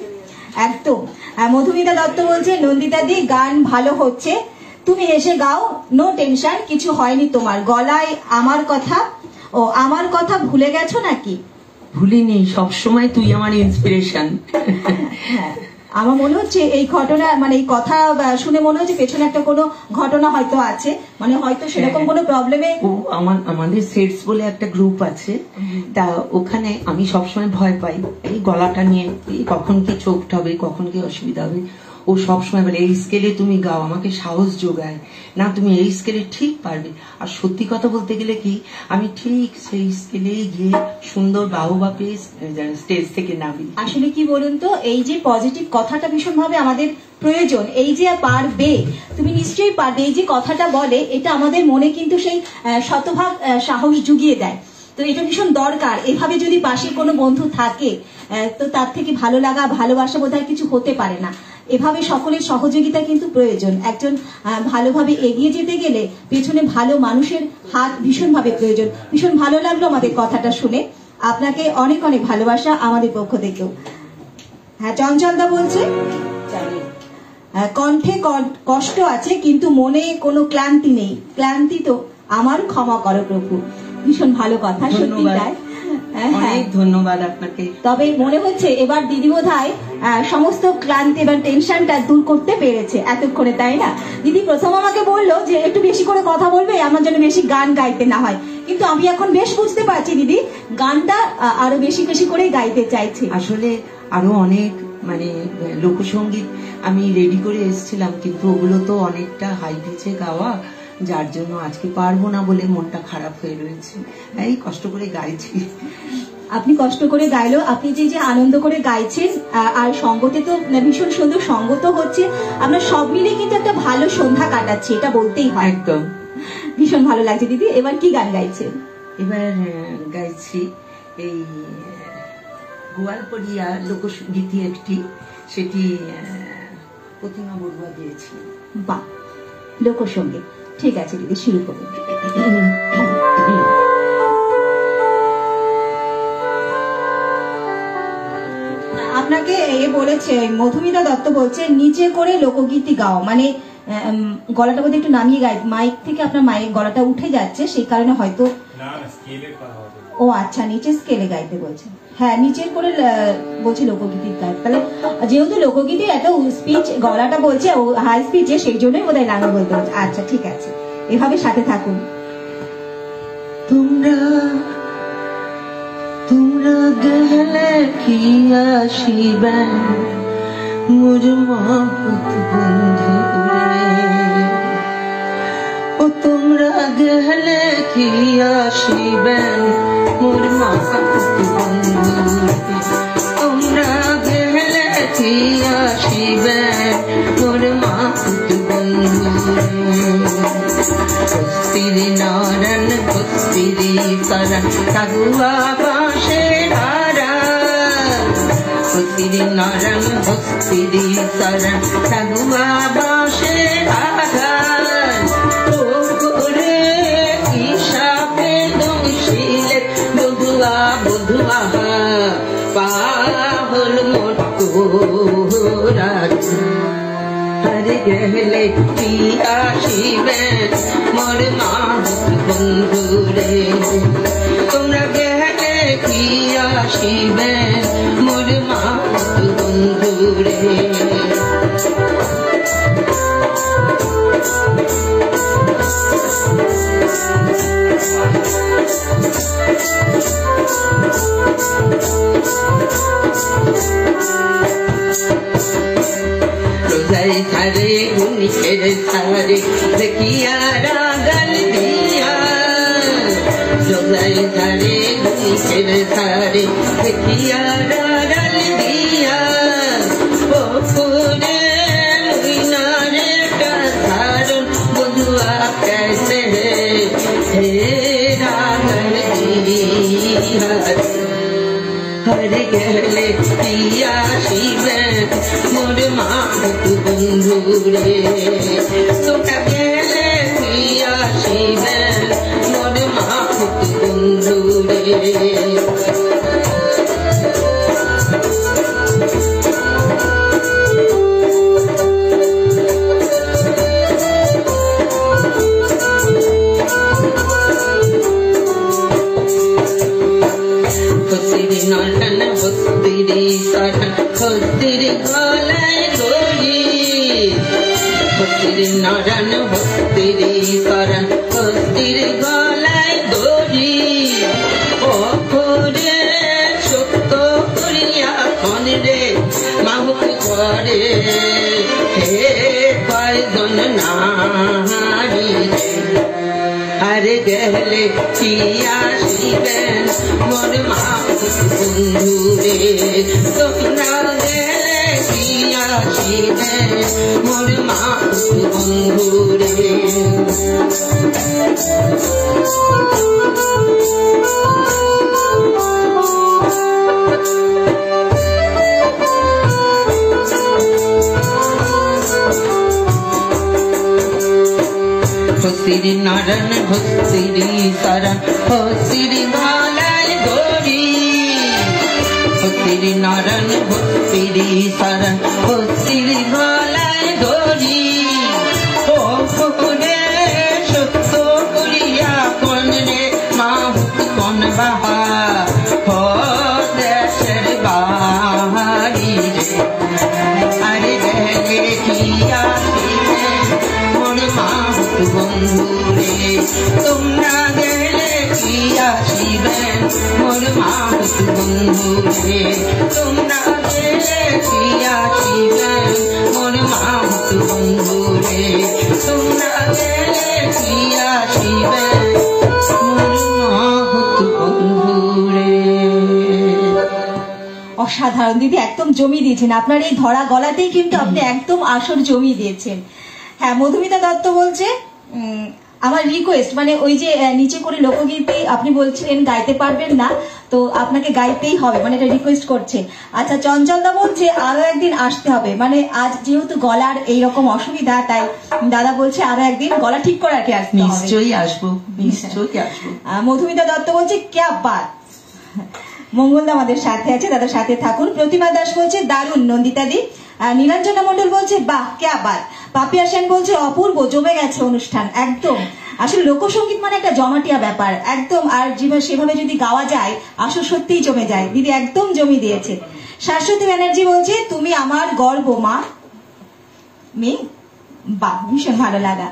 একদম। মধুমিতা দত্ত বলছে নন্দিতা দি গান ভালো হচ্ছে, তুমি এসে গাও, নো টেনশন, কিছু হয়নি তোমার গলায়। আমার কথা ভুলে গেছো নাকি? ভুলিনি, সবসময় তুই আমার ইন্সপিরেশন। হ্যাঁ, আমার মনে হচ্ছে এই ঘটনা মানে এই কথা শুনে মনে হচ্ছে পেছনে একটা কোনো ঘটনা হয়তো আছে, মানে হয়তো সেরকম কোনো প্রবলেমে। আমাদের সেটস বলে একটা গ্রুপ আছে, তা ওখানে আমি সবসময় ভয় পাই এই গলাটা নিয়ে, কখন কি চোখটা হবে, কখন কি অসুবিধা হবে। ও সবসময় বলে এই স্কেলে তুমি গাও, আমাকে সাহস যোগায়, না তুমি এই স্কেলে ঠিক পারবে। আর সত্যি কথা বলতে গেলে কি, আমি ঠিক সেই স্কেলে গিয়ে সুন্দর বাহুবা পেয়ে স্টেজ থেকে নামি। আসলে কি বলুন তো, এই যে পজিটিভ কথাটা ভীষণভাবে আমাদের প্রয়োজন। এই যে পারবে, তুমি নিশ্চয়ই পারবে, এই যে কথাটা বলে, এটা আমাদের মনে কিন্তু সেই শতভাগ সাহস জুগিয়ে দেয়। তো এটা ভীষণ দরকার। এভাবে যদি পাশে কোনো বন্ধু থাকে তো তার থেকে ভালো লাগা ভালোবাসা বোধহয় কিছু হতে পারে না। এভাবে সকলের সহযোগিতা কিন্তু প্রয়োজন। একজন ভালোভাবে এগিয়ে যেতে গেলে পেছনে ভালো মানুষের হাত ভীষণভাবে প্রয়োজন। ভীষণ ভালো লাগলো আমাদের কথাটা শুনে। আপনাকে অনেক অনেক ভালোবাসা আমাদের পক্ষ থেকেও। হ্যাঁ, চঞ্চলদা বলছে কণ্ঠে কষ্ট আছে কিন্তু মনে কোনো ক্লান্তি নেই, ক্লান্তি তো আমার ক্ষমা করো প্রভু। ভীষণ ভালো কথা, সত্যি তাই। অনেক ধন্যবাদ আপনাকে। তবে মনে হচ্ছে এবার দিদি বোধহয় সমস্ত ক্লান্তি এবং টেনশনটা দূর করতে পেরেছে এতক্ষণে, তাই না? দিদি প্রথম আমাকে বললো যে একটু বেশি করে কথা বলবে, আমার জন্য বেশি গান গাইতে না হয়, কিন্তু আমি এখন বেশ বুঝতে পারছি দিদি গানটা আরো বেশি বেশি করে গাইতে চাইছে। আসলে আরো অনেক মানে লোকসঙ্গীত আমি রেডি করে এসেছিলাম, কিন্তু ওগুলো তো অনেকটা হাই পিচে গাওয়া, যার জন্য আজকে পারবো না বলে মনটা খারাপ হয়ে রয়েছে, এই কষ্ট করে গাইছি। আপনি কষ্ট করে গাইলো, আপনি যে আনন্দ করে গাইছেন, আর সঙ্গতে তো ভীষণ সুন্দর সঙ্গ তো হচ্ছে, আমরা সব মিলে কিন্তু একটা ভালো সন্ধ্যা কাটাচ্ছি, এটা বলতেই হয়। একদম ভীষণ ভালো লাগছে দিদি। এবার কি গান গাইছেন? এবার গাইছি এই গোয়ালপড়িয়া লোকগীতি একটি, সেটি প্রতিমা বড়ুয়া দিয়েছি। বাহ, লোকসঙ্গীত। ঠিক আছে দিদি, শুরু করুন। আপনাকে বলেছে মধুমিতা দত্ত বলছে নিচে করে লোকগীতি গাও, মানে গলাটা বোধহয় একটু নামিয়ে গাই, মাইক থেকে আপনার মাইক গলাটা উঠে যাচ্ছে, সেই কারণে হয়তো। ও আচ্ছা, নিচে স্কেলে গাইতে বলছে। হ্যাঁ, নিচের করে বলছে লোকগীতি গাই। তাহলে যেহেতু লোকগীতি এত স্পিচ গলাটা বলছে ও হাই স্পিচে, সেই জন্যই বোধহয় নামে বলতে বলছে। আচ্ছা ঠিক আছে, এভাবে সাথে থাকুন। তোমরা গেলে কি আসিবে মোর মহৎ বন্ধু রে, ও তোমরা গেলে কি আসিবে মোর মহৎ বন্ধু রে, তোমরা গেলে কি আসিবে মোর মহৎ বন্ধু রে, কস্তিরি নারায়ণ কস্তিরি করণ কাগুয়া বাঁশে ধারা, কস্তিরি নারায়ণ কস্তিরি করণ কাগুয়া বাঁশে ধারা, ও করে কি সাপে দংশিলে বধুয়া বধুয়া পাহল মোরা, হরে গেলে কি আসিবে মোর মাহৎ বন্ধু রে, তোমরা গেলে কি আসিবে মোর মাহৎ বন্ধু রে। রোজাই ধারে গুনিশের ধারে দেখিয়া রাগাল দিয়া, রোজাই ধারে গুনিশের ধারে দেখিয়া রাগাল দিয়া, বকুরে মিনারে কারণ বধুয়া कैसे হে রাগাল দিয়া, হরে গেলে পিয়া শিবে মোর মাহৎ বন্ধু রে, তোমরা গেলে আসিবেন মোর মাহুত বন্ধু রে নয়ন ভক্তির শরণ ভক্তির গলায় দড়ি ভক্তির নয়ন ভক্তির শরণ ভক্তির গলায় দড়ি ও করে সত্য করিয়া কোন রে মাহুত করে হে কয়জন নারী আরে গেলে কি আসিবেন মোর মাহুত বন্ধু রে তোমরা গেলে কি আসিবেন মোর মাহুত বন্ধু রে ভক্তির নরণ ভক্তির শরণ ভক্তির গলায় দড়ি ভক্তির নরণ ভক্তির শরণ ভক্তির গলায় দড়ি ও ফুলে সত্য করিয়া কোন রে মাহুত কোন বাহা ও দেশের বাহারি রে আরে গেলে কি আসিবে মোর মাহুত বন্ধু রে তোমরা গেলে কি আসিবেন মোর মাহুত বন্ধু রে তোমরা গেলে কি আসিবেন মোর মাহুত বন্ধু রে তোমরা গেলে কি আসিবেন মোর মাহুত বন্ধু রে। অসাধারণ দিদি, একদম জমি দিয়েছেন। আপনার এই ধরা গলাতেই কিন্তু আপনি একদম আসর জমি দিয়েছেন। হ্যাঁ, মধুমিতা দত্ত বলছে আমার রিকোয়েস্ট, মানে ওই যে নিচে করে লোকগীতি আপনি বলছিলেন গাইতে পারবেন না, তো আপনাকে গাইতেই হবে, মানে এটা রিকোয়েস্ট করছে। আচ্ছা, চঞ্চলদা বলছে আরো একদিন আসতে হবে, মানে আজ যেহেতু গলার এইরকম অসুবিধা, তাই দাদা বলছে আরো একদিন গলা ঠিক করে আর কি আসতে হবে। নিশ্চয়ই আসবো, নিশ্চয়ই আসবো। মধুমিতা দত্ত বলছে ক্যা বাত। মঙ্গলদা আমাদের সাথে আছে, দাদার সাথে থাকুন। প্রতিমা দাস বলছে দারুণ নন্দিতা দি। নীলাঞ্জনা মন্ডল বলছে বাহ ক্যা বাত। পাপিয়া সেন বলছে অপূর্ব, জমে গেছে অনুষ্ঠান একদম। আসলে লোকসঙ্গীত মানে একটা জমাটিয়া ব্যাপার একদম, আর সেভাবে যদি গাওয়া যায় আসলে সত্যিই জমে যায়। দিদি একদম জমি দিয়েছে। শাশ্বতী ব্যানার্জি বলছে তুমি আমার গর্ব মা। মেয়ে বাহ, ভীষণ ভালো লাগা।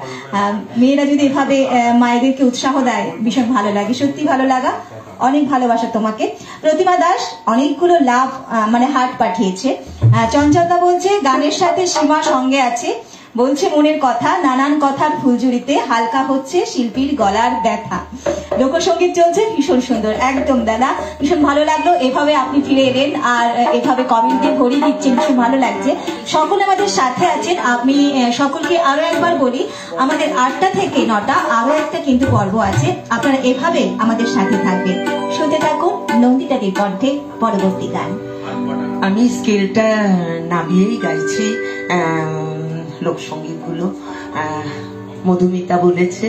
মেয়েরা যদি এভাবে মায়েদেরকে উৎসাহ দেয় ভীষণ ভালো লাগে, সত্যি ভালো লাগা, অনেক ভালোবাসা তোমাকে। প্রতিমা দাস অনেকগুলো লাভ মানে হার্ট পাঠিয়েছে। চঞ্চলদা বলছে গানের সাথে সীমা সঙ্গে আছে, বলছে মনের কথা, নানান কথার ফুলঝুরিতে হালকা হচ্ছে শিল্পীর গলার ব্যথা। লোকসঙ্গীত চলছে ভীষণ সুন্দর, একদম দাদা ভীষণ ভালো লাগলো। এভাবে আপনি ফিরে এলেন আর এভাবে কমেন্টে ভরিয়ে দিচ্ছেন, ভীষণ ভালো লাগছে। সকলে আমাদের সাথে আছেন। আমি সকলকে আরো একবার বলি, আমাদের 8টা থেকে 9টা আরো একটা কিন্তু পর্ব আছে, আপনারা এভাবে আমাদের সাথে থাকবেন। শুনতে থাকুন নন্দিতাদের কণ্ঠে পরবর্তী গান। আমি স্কেলটা নামিয়েই গাইছি লোকসঙ্গীত গুলো। মধুমিতা বলেছে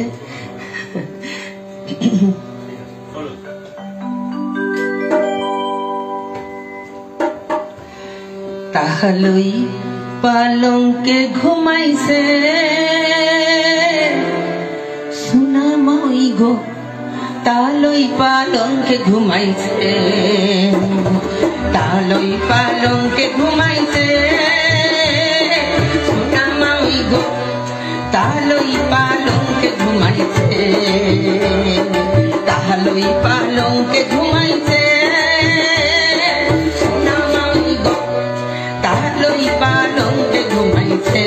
তাহলই পালঙ্কে ঘুমাইছে সোনা মাই গো, তালই পালঙ্কে ঘুমাইছে, তালই পালঙ্কে ঘুমাইছে সোনা মাই গো, তালই পালঙ্কে ঘুমাইছে, তালই পালঙ্কে ঘুমাইছে সোনা মাই গো, তালই পালঙ্কে ঘুমাইছে।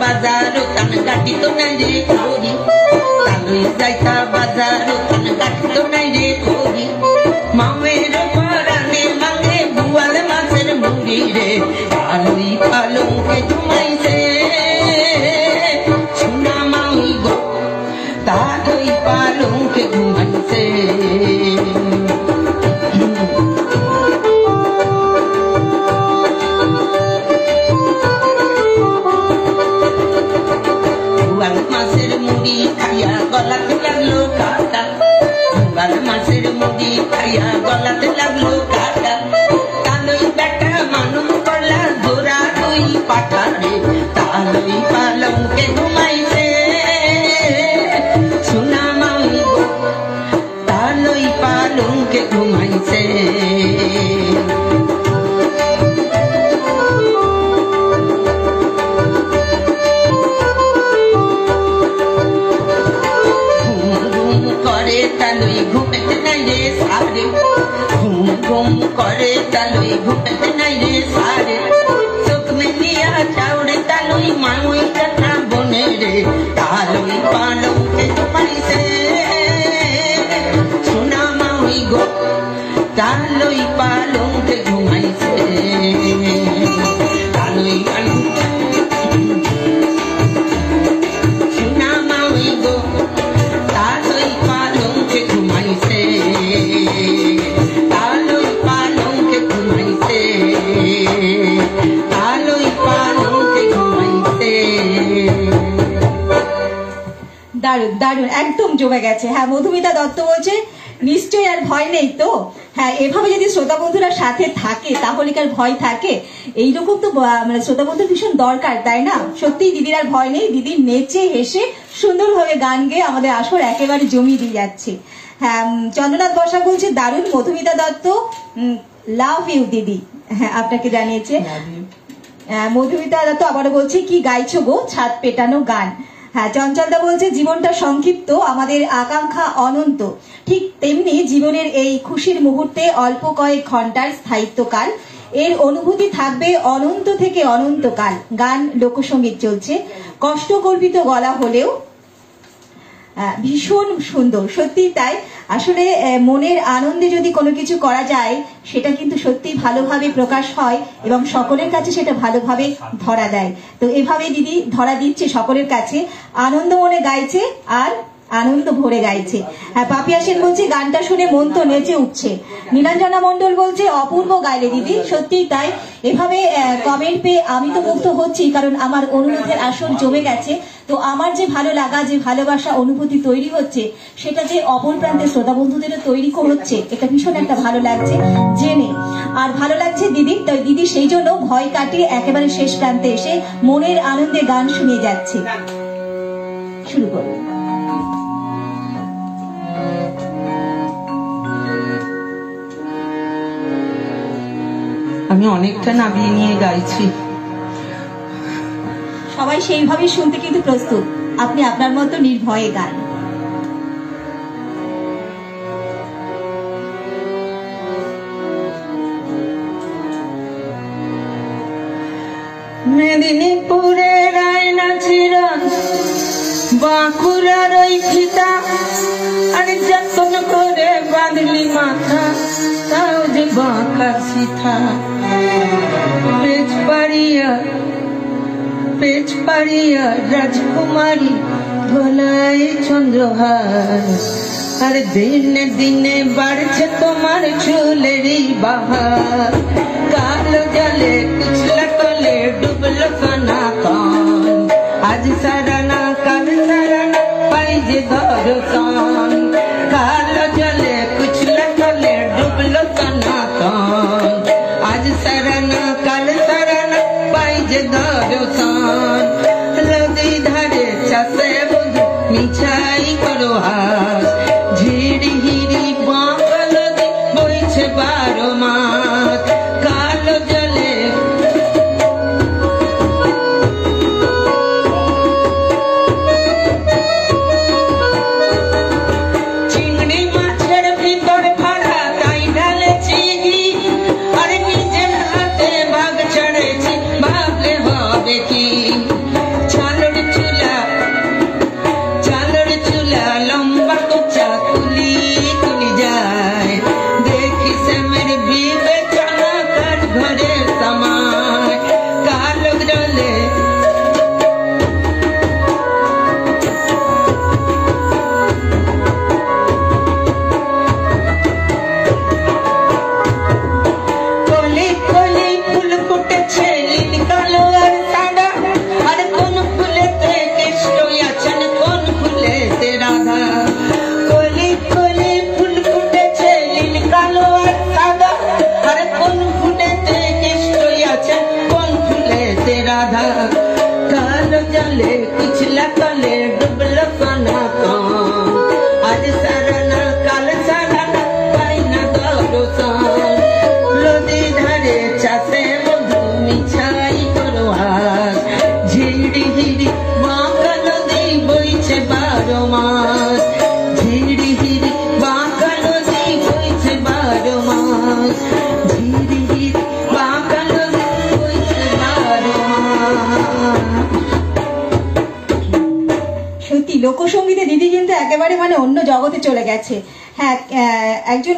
বাজারো কান কাটি তো নাই রে করি, তালই যাইতা বাজারো কান কাটি তো নাই রে করি, মামের পরানে মাঝে বুয়াল মাছের মুড়ি রে, তালই পালঙ্কে ঘুমাইছে সোনা মাই গো, তালই পালঙ্কে ঘুমাইছে। গলাতে লাগলো কাটা, বারো মাসের মুড়ি খাইয়া গলাতে লাগলো কাটা, তালই বেটা মানুষ করলা জোড়া দুই পাঠারে, তালই পালঙ্কে ঘুমাইছে সোনা মাই গো, তালই পালঙ্কে ঘুমাইছে। তালুই ঘুমেতে নাই রে সারে, ঘুম ঘুম করে তালুই ঘুমেতে নাই রে সারে, চোখ মেলিয়া চাউরে তালুই মাউই কথা বনে রে, তালুই পালঙ্কে ঘুমাইছে সোনা মাউই গো, তালুই পালঙ্কে ঘুমাইছে। তালুই সোনা মাউই গো, তালুই পালঙ্কে ঘুমাইছে, তালুই পালঙ্কে ঘুমাইছে, তালুই পালঙ্কে ঘুমাইছে। দারুণ দারুণ, একদম জমে গেছে। হ্যাঁ, মধুমিতা দত্ত বলছে নিশ্চয়ই আর ভয় নেই তো। হ্যাঁ, এভাবে যদি শ্রোতা বন্ধুরা সাথে থাকে তাহলে কি আর ভয় থাকে? এইরকম তো মানে শ্রোতা বন্ধুর ভীষণ দরকার, তাই না? সত্যি দিদির আর ভয় নেই, দিদি নেচে হেসে সুন্দরভাবে গান গেয়ে আমাদের আসর একেবারে জমিয়ে দিয়ে যাচ্ছে। হ্যাঁ, চন্দ্রনাথ বসা বলছে দারুণ মধুমিতা দত্ত, লাভ ইউ দিদি। হ্যাঁ, আপনাকে জানিয়েছে। মধুমিতা দত্ত আবারও বলছে কি গাইছো গো, ছাদ পেটানো গান। হ্যাঁ, চঞ্চলদা বলছে জীবনটা সংক্ষিপ্ত, আমাদের আকাঙ্ক্ষা অনন্ত। ঠিক তেমনি জীবনের এই খুশির মুহূর্তে অল্প কয়েক ঘন্টার স্থায়িত্বকাল, এর অনুভূতি থাকবে অনন্ত থেকে অনন্তকাল। গান লোকসঙ্গীত চলছে, কষ্টকল্পিত গলা হলেও ভীষণ সুন্দর। সত্যি তাই, আসলে মনের আনন্দে যদি কোনো কিছু করা যায় সেটা কিন্তু সত্যি ভালোভাবে প্রকাশ হয় এবং সকলের কাছে সেটা ভালোভাবে ধরা দেয়। তো এভাবে দিদি ধরা দিচ্ছে সকলের কাছে, আনন্দ মনে গাইছে আর আনন্দ ভরে গাইছে। হ্যাঁ, পাপিয়া সেন বলছে গানটা শুনে মন তো নেচে উঠছে। নীলাঞ্জনা মন্ডল বলছে অপূর্ব গাইলে দিদি, সত্যিই তাই। এভাবে কমেন্ট পেয়ে আমি তো মুগ্ধ হচ্ছি, কারণ আমার অনুরোধের আসর জমে গেছে। তো আমার যে ভালো লাগা, যে ভালোবাসা অনুভূতি তৈরি হচ্ছে, সেটা যে অপর প্রান্তে শ্রোতা বন্ধুদেরও তৈরি হচ্ছে, এটা ভীষণ একটা ভালো লাগছে জেনে। আর ভালো লাগছে দিদি, তাই দিদি সেই জন্য ভয় কাটিয়ে একেবারে শেষ প্রান্তে এসে মনের আনন্দে গান শুনিয়ে যাচ্ছে। শুরু করো। আমি অনেকটা নাবিয়ে নিয়ে গাইছি, সবাই সেইভাবে শুনতে কিন্তু প্রস্তুত। আপনি আপনার মতো নির্ভয়ে গান। মেদিনীপুরের আয়না ছিড়ন, বাঁকুড়ার ওই ফিতা, আরে যতন করে বাঁধলি মাথা, তাও যে বাঁকা সিথা। পেট পাড়িয়া রাজকুমারী গলায় চন্দ্রহার, আর দিনে দিনে বাড়ছে তোমার চুলেরই বাহার। কালো জলে কুচলা তলে ডুবলো কানা কান, আজ সারানা কাল সারানা পাই যে দর্শন। কালো জলে কুচলা তলে ডুবলো কানা কান, আজ সারানা কাল সারানা পাই যে দর্শন। নদী ধারে চাষে বধু মিছাই করো হাস, ঝিড়ি হিড়ি বাঁকা নদী বইছে 12 মাস। কালো জলে চিংড়ি মাছের ভিতর ফাড়া, তাই ঢালেছি ঘি, আর নিজের হাতে ভাগ চড়েছি, ভাবলে হবে কি। চালর চুলা লম্বা একেবারে মানে অন্য জগতে চলে গেছে। হ্যাঁ, একজন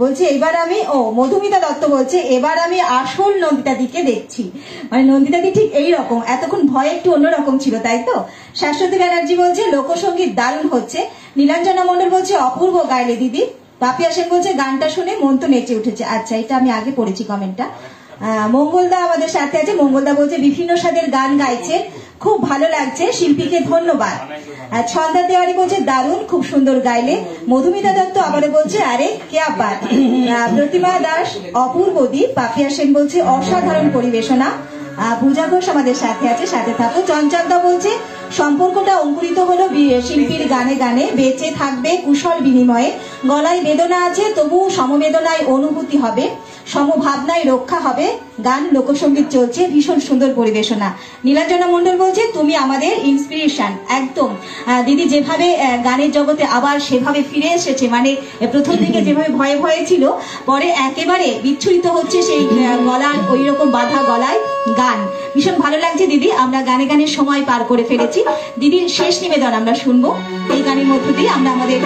বলছে এবার আমি মধুমিতা দত্ত বলছে এবার আমি আসল নন্দিতাদিকে দেখছি। মানে নন্দিতাদি ঠিক এইরকম, এতক্ষণ ভয় একটু অন্যরকম ছিল, তাই তো? শাশ্বতী ব্যানার্জি বলছে লোকসঙ্গীত দারুণ হচ্ছে। নীলাঞ্জনা মন্ডল বলছে অপূর্ব গাইলে দিদি। পাপিয়া সেন বলছে গানটা শুনে মন তো নেচে উঠেছে। আচ্ছা, এটা আমি আগে পড়েছি কমেন্টটা। মঙ্গলদা আমাদের সাথে আছে। মঙ্গলদা বলছে বিভিন্ন স্বাদের গান গাইছে, খুব ভালো লাগছে, শিল্পীকে ধন্যবাদ। ছন্দা তেওয়ারি বলছে দারুণ, খুব সুন্দর গাইলে। মধুমিতা দত্ত আবারও বলছে আরে কেয়া বাত। প্রতিমা দাস অপূর্ব দ্বীপ। পাপিয়া সেন বলছে অসাধারণ পরিবেশনা। পূজা ঘোষ আমাদের সাথে আছে, সাথে থাকো। চঞ্চলদা বলছে সম্পর্কটা অঙ্কুরিত হলো শিল্পীর গানে গানে, বেঁচে থাকবে কুশল বিনিময়ে। গলায় বেদনা আছে তবু সমবেদনায় অনুভূতি হবে, সমভাবনায় রক্ষা হবে। গান লোকসঙ্গীত চলছে, ভীষণ সুন্দর পরিবেশনা। নীলাঞ্জনা মন্ডল বলছে তুমি আমাদের ইন্সপিরেশন। একদম দিদি যেভাবে গানের জগতে আবার সেভাবে ফিরে এসেছে, মানে প্রথম দিকে যেভাবে ভয়ে ভয়ে ছিল, পরে একেবারে বিচ্ছুরিত হচ্ছে সেই গলার ওই রকম বাঁধা গলায় গান। ভীষণ ভালো লাগছে দিদি, আমরা গানে গানে সময় পার করে ফেলেছি। দিদির শেষ নিবেদন আমরা শুনবো, এই গানের মধ্য দিয়ে আমরা আমাদের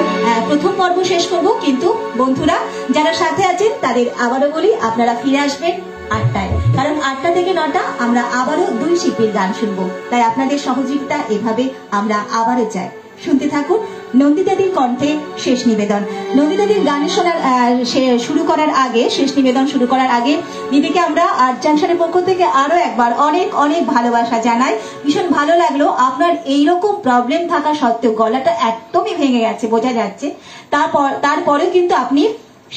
প্রথম পর্ব শেষ করব। কিন্তু বন্ধুরা যারা সাথে আছেন তাদের আবারও বলি আপনারা ফিরে আসবেন 8টায়, কারণ 8টা থেকে 9টা আমরা আবারও 2 শিল্পীর গান শুনবো। তাই আপনাদের সহযোগিতা এভাবে আমরা আবারও চাই। শুনতে থাকুন নন্দিতাদির কণ্ঠে শেষ নিবেদন। নন্দিতাদির গান শোনার শুরু করার আগে, শেষ নিবেদন শুরু করার আগে দিদিকে আমরা আর্ট জাংশনের পক্ষ থেকে আরো একবার অনেক অনেক ভালোবাসা জানাই। ভীষণ ভালো লাগলো, আপনার এইরকম প্রবলেম থাকা সত্ত্বেও গলাটা একদমই ভেঙে গেছে বোঝা যাচ্ছে, তারপরেও কিন্তু আপনি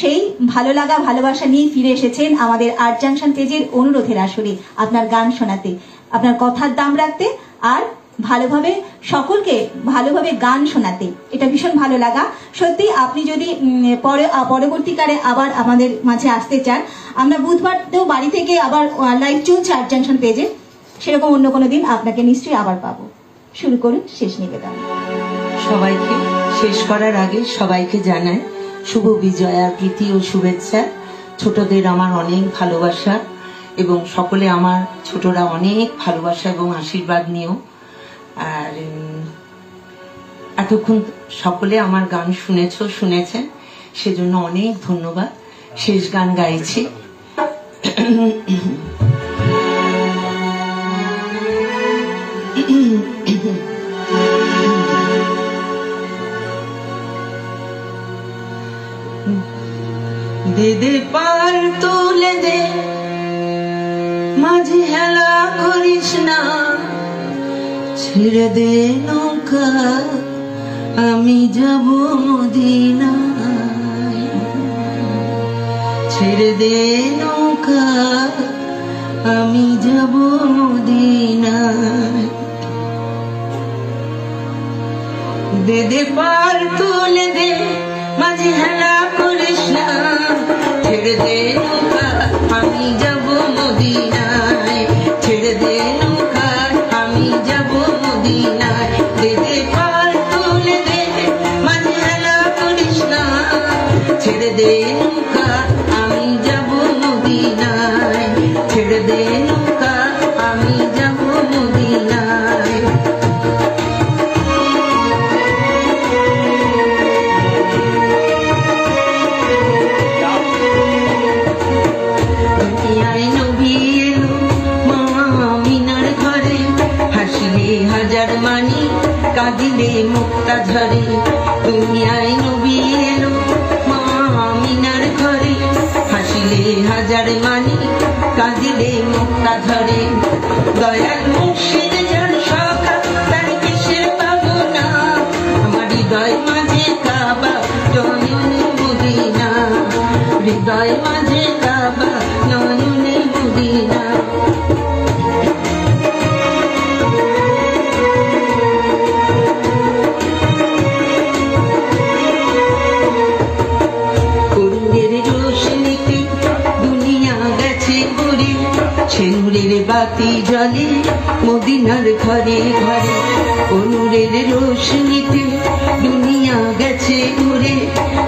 সেই ভালো লাগা ভালোবাসা নিয়ে ফিরে এসেছেন আমাদের আর্ট জাংশন পেজের অনুরোধের আসরে আপনার গান শোনাতে, আপনার কথার দাম রাখতে, আর ভালোভাবে সকলকে ভালোভাবে গান শোনাতে। এটা ভীষণ ভালো লাগা। সত্যি আপনি যদি পরবর্তীকালে আবার আমাদের মাঝে আসতে চান, আমরা বুধবারতেও বাড়ি থেকে আবার লাইভ চলছে আর্ট জাংশন পেজে, সেরকম অন্য কোনো দিন আপনাকে নিশ্চয়ই আবার পাবো। শুরু করুন শেষ নিবেদন। সবাইকে শেষ করার আগে সবাইকে জানাই শুভ বিজয়া, প্রীতি ও শুভেচ্ছা। ছোটদের আমার অনেক ভালোবাসা, এবং সকলে আমার ছোটরা অনেক ভালোবাসা এবং আশীর্বাদ নিও। আর এতক্ষণ সকলে আমার গান শুনেছেন, সেজন্য অনেক ধন্যবাদ। শেষ গান গাইছি। দে দে পার তুলে দে, মাঝে হেলা করিস না, ছেড়ে দে নৌকা আমি যাব মদিনায়, ছেড়ে দে নৌকা আমি যাব মদিনায়। দে দে পার তুলে দে, মাঝে হেলা করিস না, ছেড়ে দে নৌকা আমি যাব মদিনায়, ছেড়ে দে নৌকা আমি যাব মদিনায়। দে দে পার তুলে দে, মাঝে হেলা করিস না, ছেড়ে দে নৌকা আমি যাব মদিনায়, ছেড়ে দে নৌকা আমি যাব মদিনায়। কাঁদিলে মুক্তা ঝরে, দুনিয়ায় নবী এলো মা আমিনার ঘরে, হাসিলে হাজার মানি কাঁদিলে মুক্তা ঝরে। দয়াল মুর্শিদ যার সখা তার কিসের পাবনা, আমার হৃদয় মাঝে কাবা নয়নে মদিনা, হৃদয় মাঝে কাবা নয়নে মদিনা। নূরের বাতি জ্বলে মদিনার ঘরে ঘরে, ও নূরের রোশনীতে দুনিয়া গেছে ঘুরে,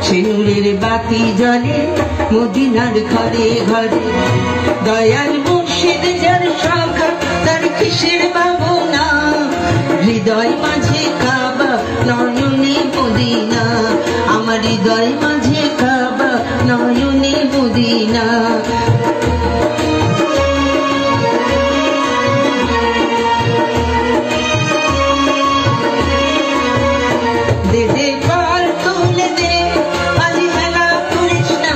সে নূরের বাতি জ্বলে মদিনার ঘরে ঘরে। দয়াল মুর্শিদ যার সখা তার কিসের ভাবনা, হৃদয় মাঝে কাবা নয়নে মদিনা, আমার হৃদয় মাঝে কাবা নয়নে মদিনা। দে দে পার তুলে দে, আজ হেলা করিস না,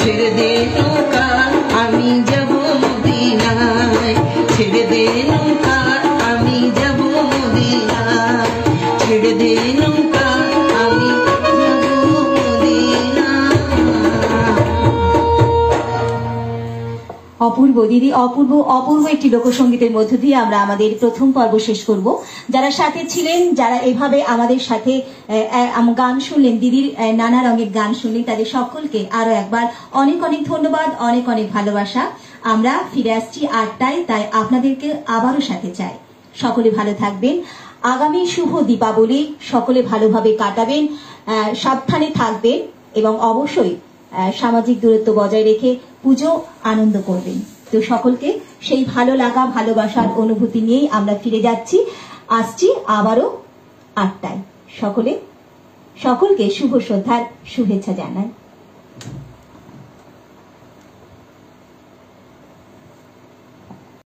ছেড়ে দে নৌকা আমি যাব মদিনায়, ছেড়ে দে নৌকা আমি যাব মদিনায়, ছেড়ে দে নৌকা আমি যাব মদিনায়। অপূর্ব দিদি, অপূর্ব একটি লোকসঙ্গীতের মধ্য দিয়ে আমরা আমাদের প্রথম পর্ব শেষ করব। যারা সাথে ছিলেন, যারা এভাবে আমাদের সাথে গান শুনলেন, দিদির নানা রঙের গান শুনলেন, তাদের সকলকে আরো একবার অনেক অনেক ধন্যবাদ, অনেক অনেক ভালোবাসা। আমরা ফিরে আসছি 8টায়, তাই আপনাদেরকে আবারও সাথে চাই। সকলে ভালো থাকবেন। আগামী শুভ দীপাবলি সকলে ভালোভাবে কাটাবেন, সাবধানে থাকবেন এবং অবশ্যই সামাজিক দূরত্ব বজায় রেখে পুজো আনন্দ করবেন। তো সকলকে সেই ভালো লাগা, ভালোবাসার অনুভূতি নিয়েই আমরা ফিরে আসছি আবারও 8টায়। সকলকে শুভ সন্ধ্যার শুভেচ্ছা জানাই।